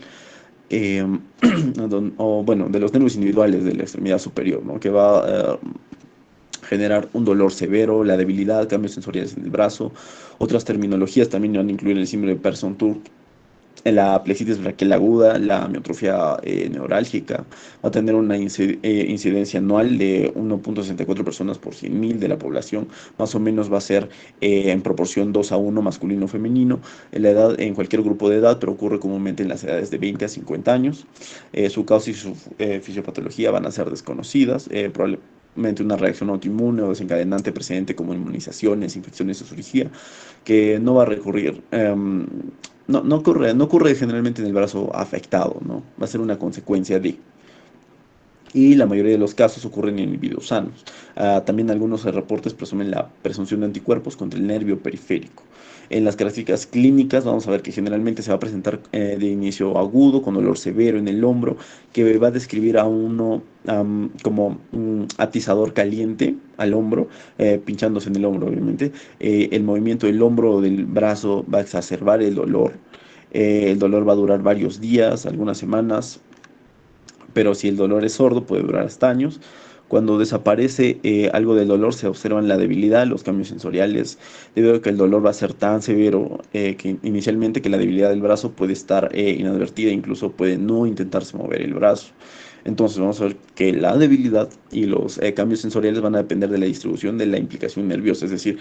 eh, o bueno, de los nervios individuales de la extremidad superior, ¿no? Que va a generar un dolor severo, la debilidad, cambios sensoriales en el brazo. Otras terminologías también van a incluir el síndrome de Person-Turk, la plexitis braquial aguda, la amiotrofia neurálgica. Va a tener una incidencia anual de 1,64 personas por 100.000 de la población. Más o menos va a ser en proporción 2 a 1 masculino-femenino. En la edad, en cualquier grupo de edad, pero ocurre comúnmente en las edades de 20 a 50 años. Su causa y su fisiopatología van a ser desconocidas. Probablemente una reacción autoinmune o desencadenante precedente, como inmunizaciones, infecciones o cirugía, que no va a recurrir. No ocurre generalmente en el brazo afectado, ¿no? Va a ser una consecuencia de. Y la mayoría de los casos ocurren en individuos sanos. También algunos reportes presumen la presunción de anticuerpos contra el nervio periférico. En las características clínicas vamos a ver que generalmente se va a presentar de inicio agudo, con dolor severo en el hombro, que va a describir a uno como un atizador caliente al hombro, pinchándose en el hombro, obviamente. El movimiento del hombro o del brazo va a exacerbar el dolor. El dolor va a durar varios días, algunas semanas, pero si el dolor es sordo, puede durar hasta años. Cuando desaparece algo del dolor, se observan la debilidad, los cambios sensoriales, debido a que el dolor va a ser tan severo que inicialmente, que la debilidad del brazo puede estar inadvertida, incluso puede no intentarse mover el brazo. Entonces vamos a ver que la debilidad y los cambios sensoriales van a depender de la distribución de la implicación nerviosa, es decir,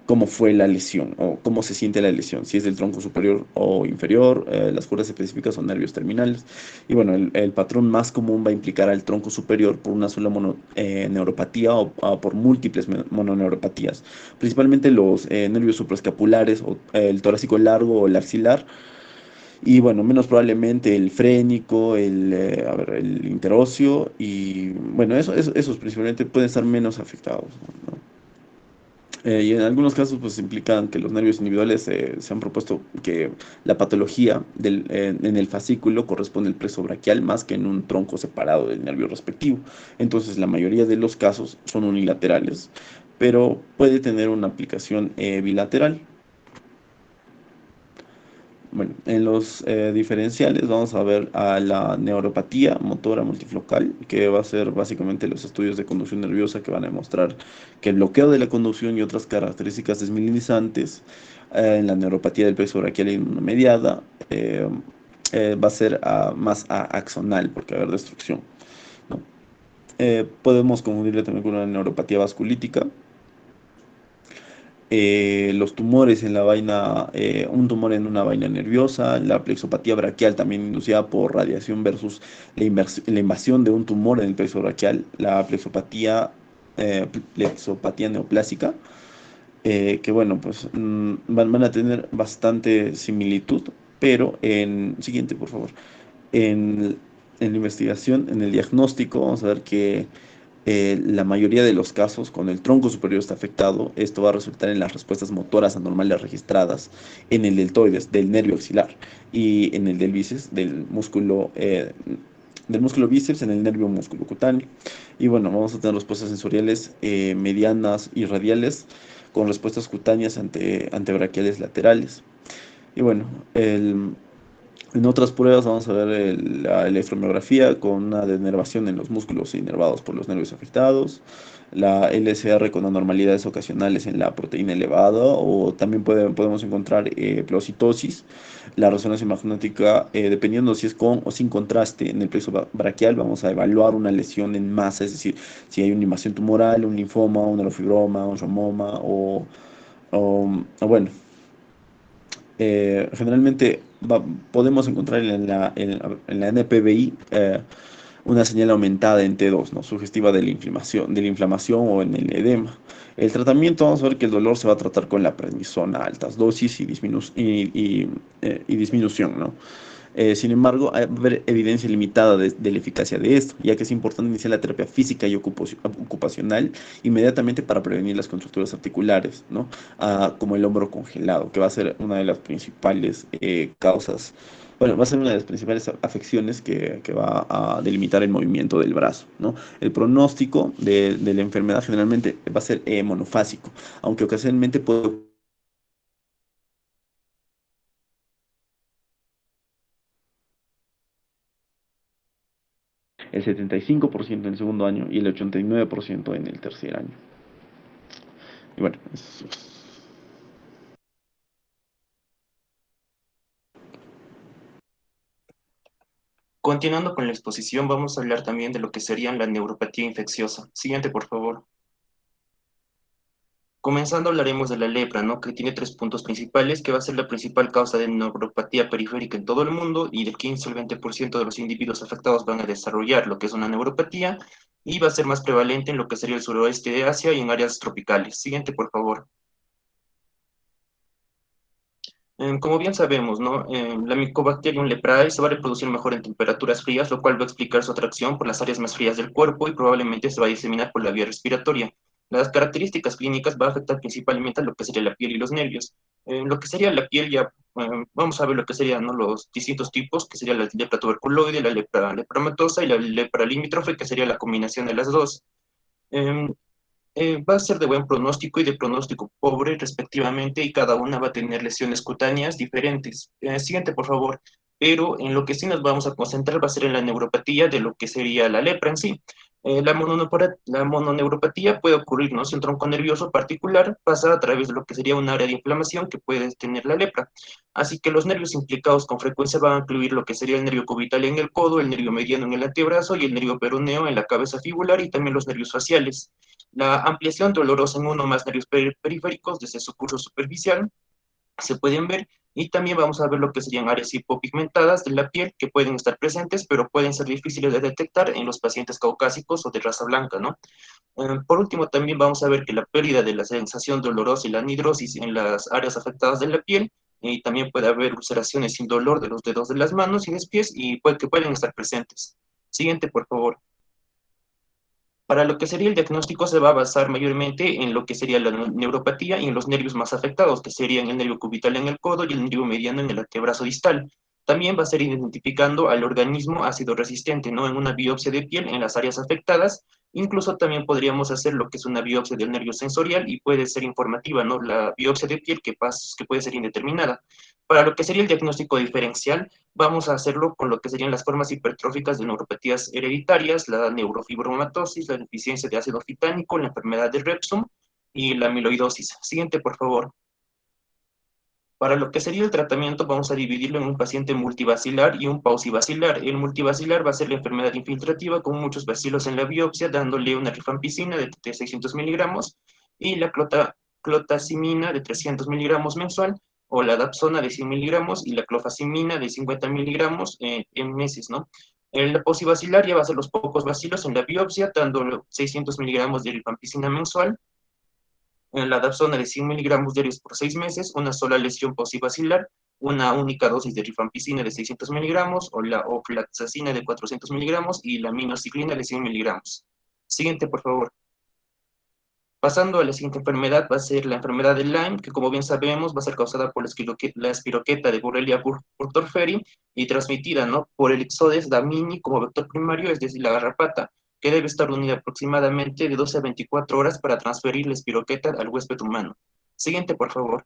cómo fue la lesión o cómo se siente la lesión, si es del tronco superior o inferior, las cuerdas específicas son nervios terminales. Y bueno, el patrón más común va a implicar al tronco superior por una sola neuropatía o por múltiples mononeuropatías, principalmente los nervios supraescapulares o el torácico largo o el axilar y bueno, menos probablemente el frénico, a ver, el interóseo y bueno, esos principalmente pueden estar menos afectados, ¿no? Y en algunos casos pues implican que los nervios individuales se han propuesto que la patología en el fascículo corresponde al plexo braquial más que en un tronco separado del nervio respectivo. Entonces la mayoría de los casos son unilaterales, pero puede tener una aplicación bilateral. Bueno, en los diferenciales vamos a ver a la neuropatía motora multifocal, que va a ser básicamente los estudios de conducción nerviosa que van a demostrar que el bloqueo de la conducción y otras características desmimelinizantes en la neuropatía del plexo braquial inmunomediada va a ser axonal, porque va a haber destrucción, ¿no? Podemos confundirle también con una neuropatía vasculítica, los tumores en la vaina, un tumor en una vaina nerviosa, la plexopatía braquial también inducida por radiación versus la invasión de un tumor en el plexo braquial, la plexopatía neoplásica, que bueno, pues van a tener bastante similitud, pero siguiente, por favor, en, en la investigación, en el diagnóstico, vamos a ver que la mayoría de los casos, cuando el tronco superior está afectado, esto va a resultar en las respuestas motoras anormales registradas en el deltoides del nervio axilar y en el del bíceps del músculo bíceps en el nervio músculo cutáneo. Y bueno, vamos a tener respuestas sensoriales medianas y radiales con respuestas cutáneas antebraquiales laterales. Y bueno, en otras pruebas vamos a ver la electromiografía con una denervación en los músculos inervados por los nervios afectados, la LSR con anormalidades ocasionales en la proteína elevada o también podemos encontrar pleocitosis, la resonancia magnética, dependiendo si es con o sin contraste en el plexo braquial, vamos a evaluar una lesión en masa, es decir, si hay una invasión tumoral, un linfoma, un neurofibroma, un remoma o bueno, generalmente podemos encontrar en la NPBI una señal aumentada en T2, ¿no? Sugestiva de la inflamación o en el edema. El tratamiento, vamos a ver que el dolor se va a tratar con la prednisona a altas dosis y disminución, ¿no? Sin embargo, hay haber evidencia limitada de la eficacia de esto, ya que es importante iniciar la terapia física y ocupacional inmediatamente para prevenir las contracturas articulares, ¿no? Como el hombro congelado, que va a ser una de las principales causas, bueno, va a ser una de las principales afecciones que va a delimitar el movimiento del brazo, ¿no? El pronóstico de la enfermedad generalmente va a ser monofásico, aunque ocasionalmente puede el 75% en el segundo año y el 89% en el tercer año. Y bueno, eso es. Continuando con la exposición, vamos a hablar también de lo que sería la neuropatía infecciosa. Siguiente, por favor. Comenzando hablaremos de la lepra, ¿no? Que tiene tres puntos principales, que va a ser la principal causa de neuropatía periférica en todo el mundo y del 15 al 20% de los individuos afectados van a desarrollar lo que es una neuropatía y va a ser más prevalente en lo que sería el suroeste de Asia y en áreas tropicales. Siguiente, por favor. Como bien sabemos, ¿no? La Mycobacterium leprae se va a reproducir mejor en temperaturas frías, lo cual va a explicar su atracción por las áreas más frías del cuerpo y probablemente se va a diseminar por la vía respiratoria. Las características clínicas va a afectar principalmente a lo que sería la piel y los nervios. Lo que sería la piel ya, vamos a ver lo que serían, ¿no? Los distintos tipos, que sería la lepra tuberculoide, la lepra lepromatosa y la lepra limítrofe, que sería la combinación de las dos. Em, Va a ser de buen pronóstico y de pronóstico pobre respectivamente y cada una va a tener lesiones cutáneas diferentes. Siguiente, por favor. Pero en lo que sí nos vamos a concentrar va a ser en la neuropatía de lo que sería la lepra en sí. La mononeuropatía puede ocurrir, ¿no? Si un tronco nervioso particular pasa a través de lo que sería un área de inflamación que puede tener la lepra. Así que los nervios implicados con frecuencia van a incluir lo que sería el nervio cubital en el codo, el nervio mediano en el antebrazo y el nervio peroneo en la cabeza fibular y también los nervios faciales. La ampliación dolorosa en uno o más nervios periféricos desde su curso superficial se pueden ver y también vamos a ver lo que serían áreas hipopigmentadas de la piel que pueden estar presentes, pero pueden ser difíciles de detectar en los pacientes caucásicos o de raza blanca, ¿no? Por último, también vamos a ver que la pérdida de la sensación dolorosa y la anidrosis en las áreas afectadas de la piel, y también puede haber ulceraciones sin dolor de los dedos de las manos y de los pies y que pueden estar presentes. Siguiente, por favor. Para lo que sería el diagnóstico se va a basar mayormente en lo que sería la neuropatía y en los nervios más afectados, que serían el nervio cubital en el codo y el nervio mediano en el antebrazo distal. También va a ser identificando al organismo ácido resistente, ¿no? En una biopsia de piel en las áreas afectadas. Incluso también podríamos hacer lo que es una biopsia del nervio sensorial y puede ser informativa, ¿no? La biopsia de piel que puede ser indeterminada. Para lo que sería el diagnóstico diferencial, vamos a hacerlo con lo que serían las formas hipertróficas de neuropatías hereditarias, la neurofibromatosis, la deficiencia de ácido fitánico, la enfermedad de Repsum y la amiloidosis. Siguiente, por favor. Para lo que sería el tratamiento, vamos a dividirlo en un paciente multivacilar y un paucivacilar. El multivacilar va a ser la enfermedad infiltrativa con muchos bacilos en la biopsia, dándole una rifampicina de 600 miligramos y la clotazimina de 300 miligramos mensual, o la dapsona de 100 miligramos y la clofazimina de 50 miligramos en meses, ¿no? El paucivacilar ya va a ser los pocos bacilos en la biopsia, dando 600 miligramos de rifampicina mensual, en la dapsona de 100 miligramos diarios por 6 meses, una sola lesión posivacilar, una única dosis de rifampicina de 600 miligramos, o la ofloxacina de 400 miligramos y la minoxidilina de 100 miligramos. Siguiente, por favor. Pasando a la siguiente enfermedad, va a ser la enfermedad de Lyme, que como bien sabemos va a ser causada por la espiroqueta de Borrelia burgdorferi y transmitida, ¿no? Por el Ixodes damini como vector primario, es decir, la garrapata, que debe estar unida aproximadamente de 12 a 24 horas para transferir la espiroqueta al huésped humano. Siguiente, por favor.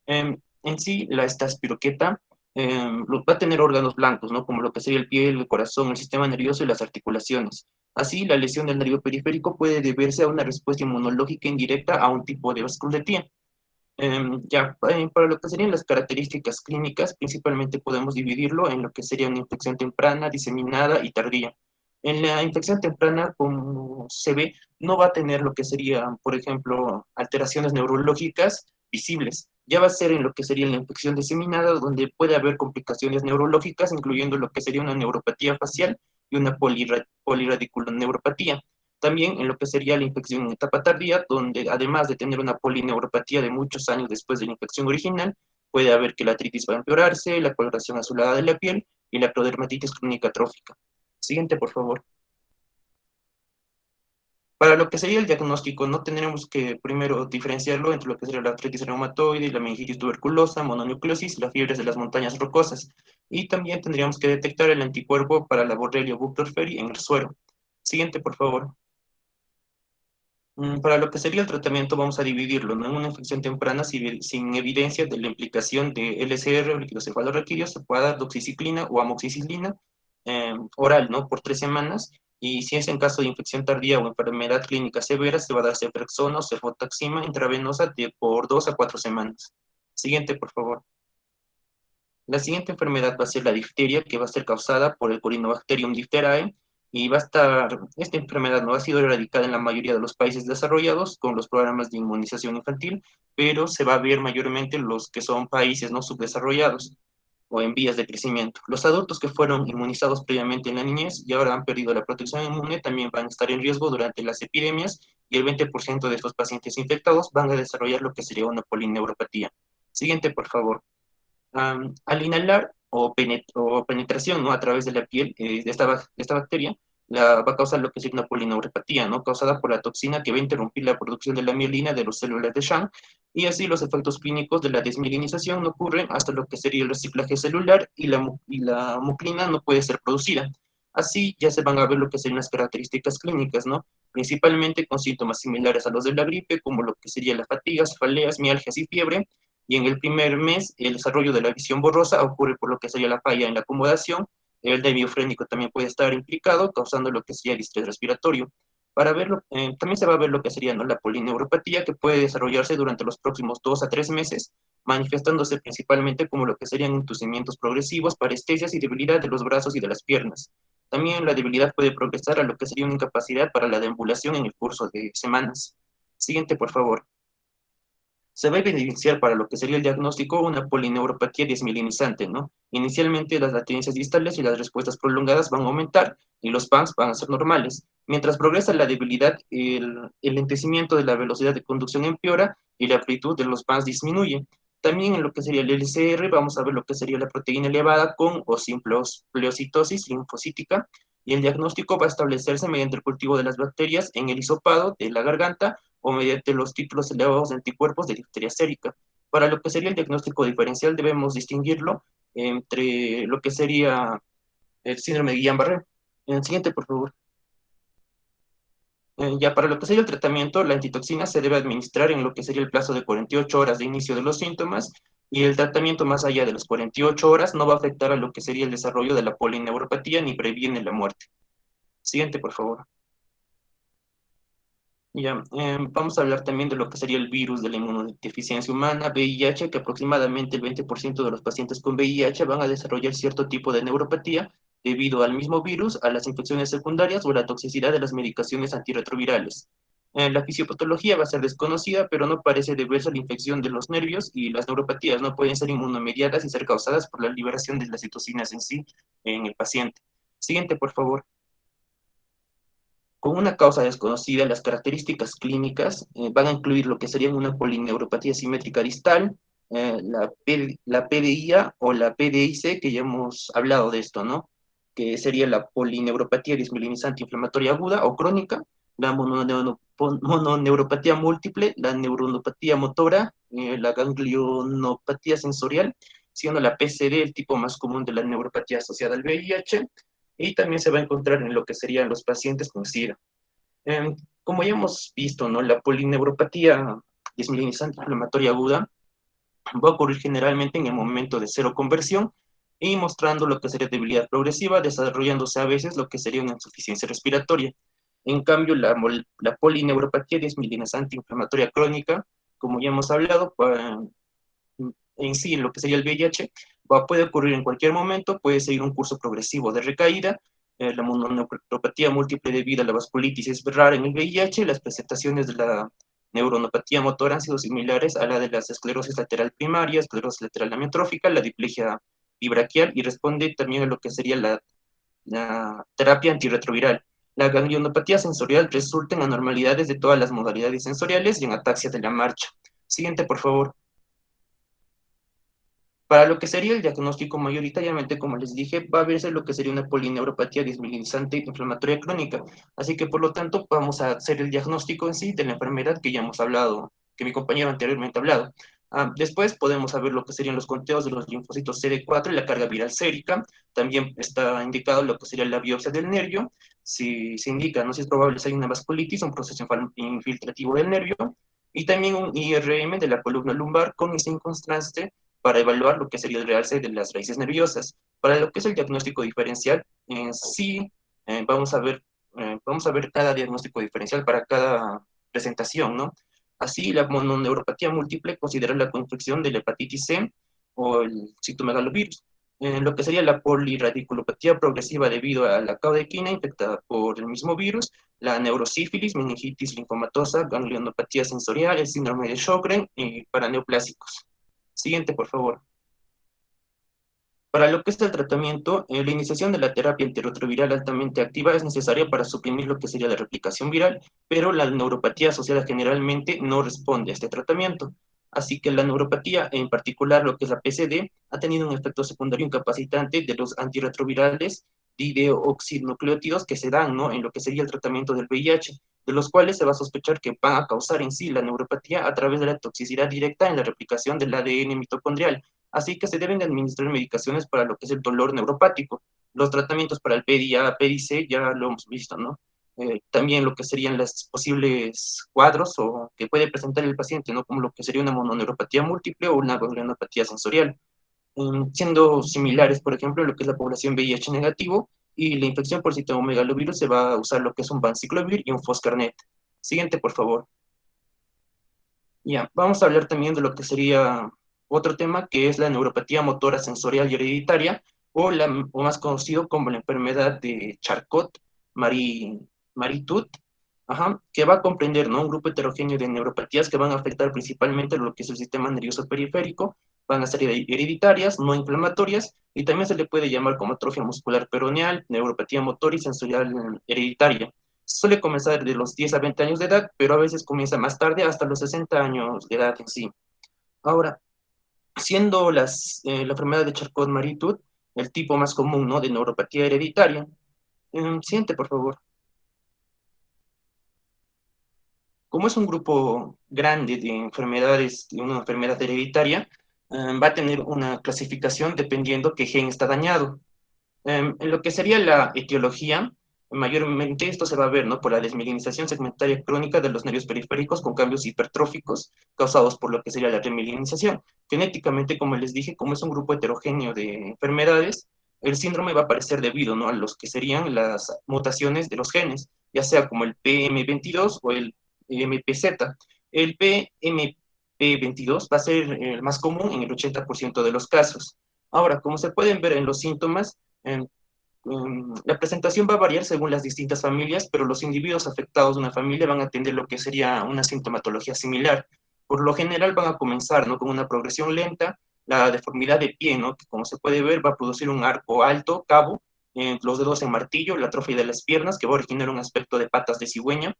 En sí, esta espiroqueta va a tener órganos blancos, ¿no? Como lo que sería el pie, el corazón, el sistema nervioso y las articulaciones. Así, la lesión del nervio periférico puede deberse a una respuesta inmunológica indirecta a un tipo de vasculopatia. Para lo que serían las características clínicas, principalmente podemos dividirlo en lo que sería una infección temprana, diseminada y tardía. En la infección temprana, como se ve, no va a tener lo que serían, por ejemplo, alteraciones neurológicas visibles. Ya va a ser en lo que sería la infección diseminada, donde puede haber complicaciones neurológicas, incluyendo lo que sería una neuropatía facial y una poliradiculoneuropatía. También en lo que sería la infección en etapa tardía, donde además de tener una polineuropatía de muchos años después de la infección original, puede haber que la artritis va a empeorarse, la coloración azulada de la piel y la clodermatitis crónica trófica. Siguiente, por favor. Para lo que sería el diagnóstico, no tendremos que primero diferenciarlo entre lo que sería la artritis reumatoide, la meningitis tuberculosa, mononucleosis, las fiebres de las montañas rocosas. Y también tendríamos que detectar el anticuerpo para la Borrelia burgdorferi en el suero. Siguiente, por favor. Para lo que sería el tratamiento vamos a dividirlo, ¿no? En una infección temprana sin evidencia de la implicación de LCR o líquido cefalorraquídeo, se puede dar doxiciclina o amoxicilina oral, ¿no? Por 3 semanas. Y si es en caso de infección tardía o enfermedad clínica severa, se va a dar cefrexona o cefotaxima intravenosa por 2 a 4 semanas. Siguiente, por favor. La siguiente enfermedad va a ser la difteria, que va a ser causada por el Corynebacterium diphtheriae, y esta enfermedad no ha sido erradicada en la mayoría de los países desarrollados con los programas de inmunización infantil, pero se va a ver mayormente en los que son países no subdesarrollados o en vías de crecimiento. Los adultos que fueron inmunizados previamente en la niñez y ahora han perdido la protección inmune también van a estar en riesgo durante las epidemias, y el 20% de estos pacientes infectados van a desarrollar lo que sería una polineuropatía. Siguiente, por favor. Al inhalar o penetración, ¿no? A través de la piel de esta bacteria, va a causar lo que es una polineuropatía, ¿no? Causada por la toxina que va a interrumpir la producción de la mielina de las células de Schwann, y así los efectos clínicos de la desmielinización no ocurren hasta lo que sería el reciclaje celular, y la muclina no puede ser producida. Así ya se van a ver lo que serían las características clínicas, ¿no? Principalmente con síntomas similares a los de la gripe, como lo que sería la fatiga, cefaleas, mialgias y fiebre, y en el primer mes el desarrollo de la visión borrosa ocurre por lo que sería la falla en la acomodación El debiofrénico también puede estar implicado, causando lo que sería el estrés respiratorio. Para verlo, también se va a ver lo que sería, ¿no?, la polineuropatía, que puede desarrollarse durante los próximos 2 a 3 meses, manifestándose principalmente como lo que serían entumecimientos progresivos, parestesias y debilidad de los brazos y de las piernas. También la debilidad puede progresar a lo que sería una incapacidad para la deambulación en el curso de semanas. Siguiente, por favor. Se va a evidenciar para lo que sería el diagnóstico una polineuropatía desmielinizante, ¿no? Inicialmente las latencias distales y las respuestas prolongadas van a aumentar y los PANS van a ser normales. Mientras progresa la debilidad, el lentecimiento de la velocidad de conducción empeora y la amplitud de los PANS disminuye. También en lo que sería el LCR vamos a ver lo que sería la proteína elevada con o sin pleocitosis linfocítica, y el diagnóstico va a establecerse mediante el cultivo de las bacterias en el hisopado de la garganta o mediante los títulos elevados de anticuerpos de difteria sérica. Para lo que sería el diagnóstico diferencial debemos distinguirlo entre lo que sería el síndrome de Guillain-Barré. En el siguiente, por favor. Ya para lo que sería el tratamiento, la antitoxina se debe administrar en lo que sería el plazo de 48 horas de inicio de los síntomas, y el tratamiento más allá de las 48 horas no va a afectar a lo que sería el desarrollo de la polineuropatía ni previene la muerte. Siguiente, por favor. Ya, vamos a hablar también de lo que sería el virus de la inmunodeficiencia humana, VIH, que aproximadamente el 20% de los pacientes con VIH van a desarrollar cierto tipo de neuropatía debido al mismo virus, a las infecciones secundarias o a la toxicidad de las medicaciones antirretrovirales. La fisiopatología va a ser desconocida, pero no parece deberse a la infección de los nervios, y las neuropatías no pueden ser inmunomediadas y ser causadas por la liberación de las citocinas en sí en el paciente. Siguiente, por favor. Con una causa desconocida, las características clínicas van a incluir lo que serían una polineuropatía simétrica distal, la PDIA o la PDIC, que ya hemos hablado de esto, ¿no? Que sería la polineuropatía desmielinizante inflamatoria aguda o crónica, la mononeuropatía múltiple, la neuronopatía motora, la ganglionopatía sensorial, siendo la PCD el tipo más común de la neuropatía asociada al VIH, y también se va a encontrar en lo que serían los pacientes con SIDA. Como ya hemos visto, ¿no?, la polineuropatía desmielinizante inflamatoria aguda va a ocurrir generalmente en el momento de cero conversión y mostrando lo que sería debilidad progresiva, desarrollándose a veces lo que sería una insuficiencia respiratoria. En cambio, la polineuropatía desmielinizante inflamatoria crónica, como ya hemos hablado, en sí, en lo que sería el VIH, puede ocurrir en cualquier momento, puede seguir un curso progresivo de recaída. La mononeuropatía múltiple debido a la vasculitis es rara en el VIH, las presentaciones de la neuronopatía motora han sido similares a la de las esclerosis lateral primaria, esclerosis lateral amiotrófica, la diplegia bibraquial, y responde también a lo que sería la terapia antirretroviral. La ganglionopatía sensorial resulta en anormalidades de todas las modalidades sensoriales y en ataxia de la marcha. Siguiente, por favor. Para lo que sería el diagnóstico, mayoritariamente, como les dije, va a verse lo que sería una polineuropatía desmielinizante inflamatoria crónica. Así que, por lo tanto, vamos a hacer el diagnóstico en sí de la enfermedad que ya hemos hablado, que mi compañero anteriormente ha hablado. Después podemos saber lo que serían los conteos de los linfocitos CD4 y la carga viral sérica. También está indicado lo que sería la biopsia del nervio. Si se indica, no si es probable si hay una vasculitis, un proceso infiltrativo del nervio. Y también un IRM de la columna lumbar con ese inconstante para evaluar lo que sería el realce de las raíces nerviosas. Para lo que es el diagnóstico diferencial, sí, vamos a ver cada diagnóstico diferencial para cada presentación, ¿no? Así, la mononeuropatía múltiple considera la coinfección de la hepatitis C o el citomegalovirus. Lo que sería la poliradiculopatía progresiva debido a la caudequina infectada por el mismo virus, la neurosífilis, meningitis linfomatosa, ganglionopatía sensorial, el síndrome de Sjögren y paraneoplásicos. Siguiente, por favor. Para lo que es el tratamiento, la iniciación de la terapia antirretroviral altamente activa es necesaria para suprimir lo que sería la replicación viral, pero la neuropatía asociada generalmente no responde a este tratamiento. Así que la neuropatía, en particular lo que es la PCD, ha tenido un efecto secundario incapacitante de los antirretrovirales dideoxinucleótidos que se dan, ¿no?, en lo que sería el tratamiento del VIH, de los cuales se va a sospechar que van a causar en sí la neuropatía a través de la toxicidad directa en la replicación del ADN mitocondrial. Así que se deben administrar medicaciones para lo que es el dolor neuropático. Los tratamientos para el PDA, PDC, ya lo hemos visto, ¿no? También lo que serían los posibles cuadros o que puede presentar el paciente, ¿no?, como lo que sería una mononeuropatía múltiple o una ganglionopatía sensorial. siendo similares, por ejemplo, lo que es la población VIH negativo, y la infección por citomegalovirus se va a usar lo que es un vanciclovir y un foscarnet. Siguiente, por favor. Ya, vamos a hablar también de lo que sería otro tema, que es la neuropatía motora sensorial y hereditaria, o más conocido como la enfermedad de Charcot-Marie-Tooth, que va a comprender, ¿no?, un grupo heterogéneo de neuropatías que van a afectar principalmente lo que es el sistema nervioso periférico, van a ser hereditarias, no inflamatorias, y también se le puede llamar como atrofia muscular peroneal, neuropatía motora y sensorial hereditaria. Suele comenzar de los 10 a 20 años de edad, pero a veces comienza más tarde, hasta los 60 años de edad en sí. Ahora, siendo la enfermedad de Charcot-Marie-Tooth el tipo más común, ¿no?, de neuropatía hereditaria. Siguiente, por favor. Como es un grupo grande de enfermedades, de una enfermedad hereditaria, va a tener una clasificación dependiendo qué gen está dañado. En lo que sería la etiología, mayormente esto se va a ver, ¿no?, por la desmielinización segmentaria crónica de los nervios periféricos con cambios hipertróficos causados por lo que sería la remilinización. Genéticamente, como les dije, como es un grupo heterogéneo de enfermedades, el síndrome va a aparecer debido, ¿no?, a los que serían las mutaciones de los genes, ya sea como el PM22 o el MPZ. El PMP22 va a ser el más común en el 80% de los casos. Ahora, como se pueden ver en los síntomas, la presentación va a variar según las distintas familias, pero los individuos afectados de una familia van a tener lo que sería una sintomatología similar. Por lo general van a comenzar, ¿no?, con una progresión lenta, la deformidad de pie, ¿no?, que como se puede ver va a producir un arco alto, cabo, los dedos en martillo, la atrofia de las piernas, que va a originar un aspecto de patas de cigüeña,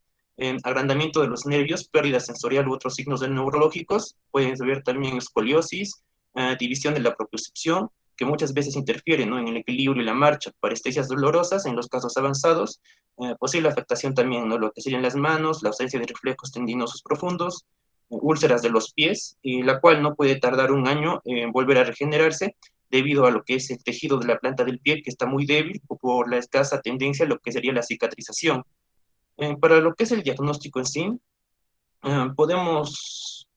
agrandamiento de los nervios, pérdida sensorial u otros signos neurológicos, pueden ver también escoliosis, división de la propiocepción, que muchas veces interfieren, ¿no?, en el equilibrio y la marcha, parestesias dolorosas en los casos avanzados, posible afectación también, ¿no?, lo que serían las manos, la ausencia de reflejos tendinosos profundos, úlceras de los pies, y la cual no puede tardar un año en volver a regenerarse debido a lo que es el tejido de la planta del pie que está muy débil o por la escasa tendencia a lo que sería la cicatrización. Para lo que es el diagnóstico en sí, podemos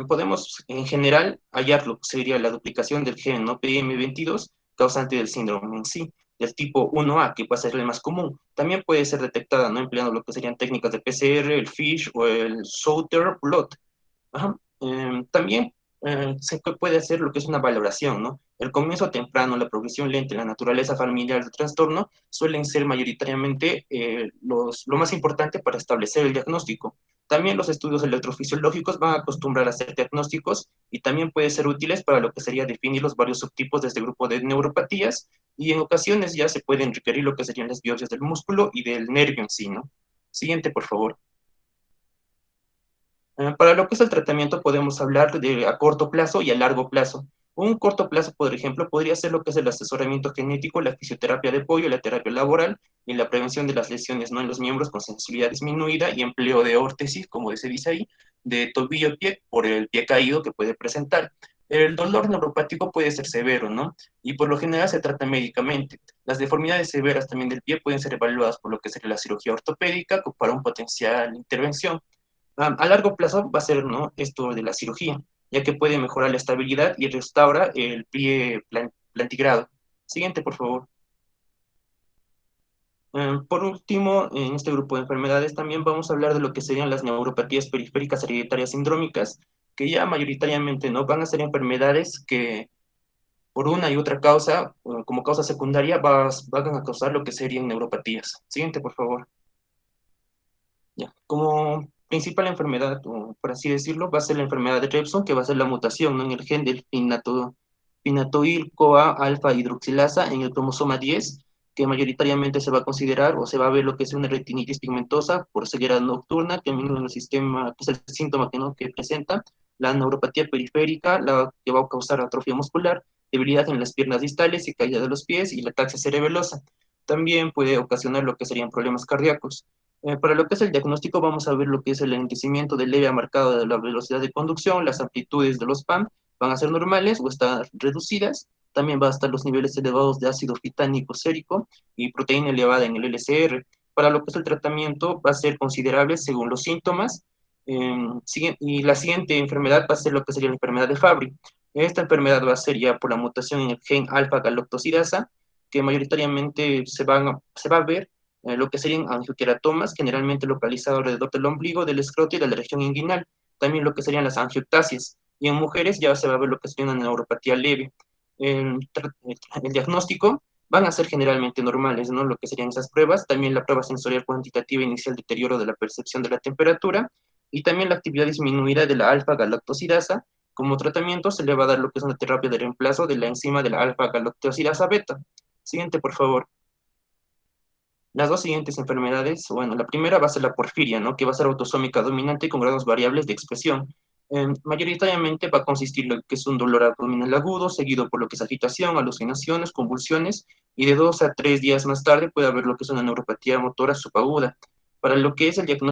podemos en general hallar lo que sería la duplicación del gen, ¿no?, PM22, causante del síndrome en sí, del tipo 1A, que puede ser el más común. También puede ser detectada, ¿no?, empleando lo que serían técnicas de PCR, el FISH o el Souter blot. También se puede hacer lo que es una valoración, ¿no? El comienzo temprano, la progresión lenta y la naturaleza familiar del trastorno suelen ser mayoritariamente lo más importante para establecer el diagnóstico. También los estudios electrofisiológicos van a acostumbrar a hacer diagnósticos y también pueden ser útiles para lo que sería definir los varios subtipos de este grupo de neuropatías, y en ocasiones ya se pueden requerir lo que serían las biopsias del músculo y del nervio en sí, ¿no? Siguiente, por favor. Para lo que es el tratamiento podemos hablar de a corto plazo y a largo plazo. Un corto plazo, por ejemplo, podría ser lo que es el asesoramiento genético, la fisioterapia de apoyo, la terapia laboral y la prevención de las lesiones, ¿no?, en los miembros con sensibilidad disminuida y empleo de órtesis, como se dice ahí, de tobillo-pie por el pie caído que puede presentar. El dolor neuropático puede ser severo, ¿no? Y por lo general se trata médicamente. Las deformidades severas también del pie pueden ser evaluadas por lo que sería la cirugía ortopédica para un potencial intervención. A largo plazo va a ser, ¿no?, esto de la cirugía, ya que puede mejorar la estabilidad y restaura el pie plantigrado. Siguiente, por favor. Por último, en este grupo de enfermedades también vamos a hablar de lo que serían las neuropatías periféricas hereditarias sindrómicas, que ya mayoritariamente no van a ser enfermedades que por una y otra causa, como causa secundaria, van a causar lo que serían neuropatías. Siguiente, por favor. Ya. Como principal enfermedad, o por así decirlo, va a ser la enfermedad de Repson, que va a ser la mutación, ¿no?, en el gen del pinatoil-CoA alfa hidroxilasa en el cromosoma 10, que mayoritariamente se va a considerar o se va a ver lo que es una retinitis pigmentosa por ceguera nocturna, que en el sistema, que es el síntoma que, ¿no?, que presenta, la neuropatía periférica, la que va a causar atrofia muscular, debilidad en las piernas distales y caída de los pies, y la ataxia cerebelosa. También puede ocasionar lo que serían problemas cardíacos. Para lo que es el diagnóstico, vamos a ver lo que es el enlentecimiento de leve a marcado de la velocidad de conducción, las amplitudes de los PAM van a ser normales o estar reducidas, también va a estar los niveles elevados de ácido fitánico sérico y proteína elevada en el LCR. Para lo que es el tratamiento, va a ser considerable según los síntomas, y la siguiente enfermedad va a ser lo que sería la enfermedad de Fabry. Esta enfermedad va a ser ya por la mutación en el gen alfa-galactosidasa, que mayoritariamente se va a ver lo que serían angioqueratomas, generalmente localizados alrededor del ombligo, del escroto y de la región inguinal. También lo que serían las angioctasias. Y en mujeres ya se va a ver lo que sería una neuropatía leve. El diagnóstico van a ser generalmente normales, ¿no? Lo que serían esas pruebas. También la prueba sensorial cuantitativa inicial, deterioro de la percepción de la temperatura. Y también la actividad disminuida de la alfa-galactosidasa. Como tratamiento se le va a dar lo que es una terapia de reemplazo de la enzima de la alfa-galactosidasa beta. Siguiente, por favor. Las dos siguientes enfermedades, bueno, la primera va a ser la porfiria, ¿no? Que va a ser autosómica dominante con grados variables de expresión. Mayoritariamente va a consistir lo que es un dolor abdominal agudo, seguido por lo que es agitación, alucinaciones, convulsiones, y de 2 a 3 días más tarde puede haber lo que es una neuropatía motora subaguda. Para lo que es el diagnóstico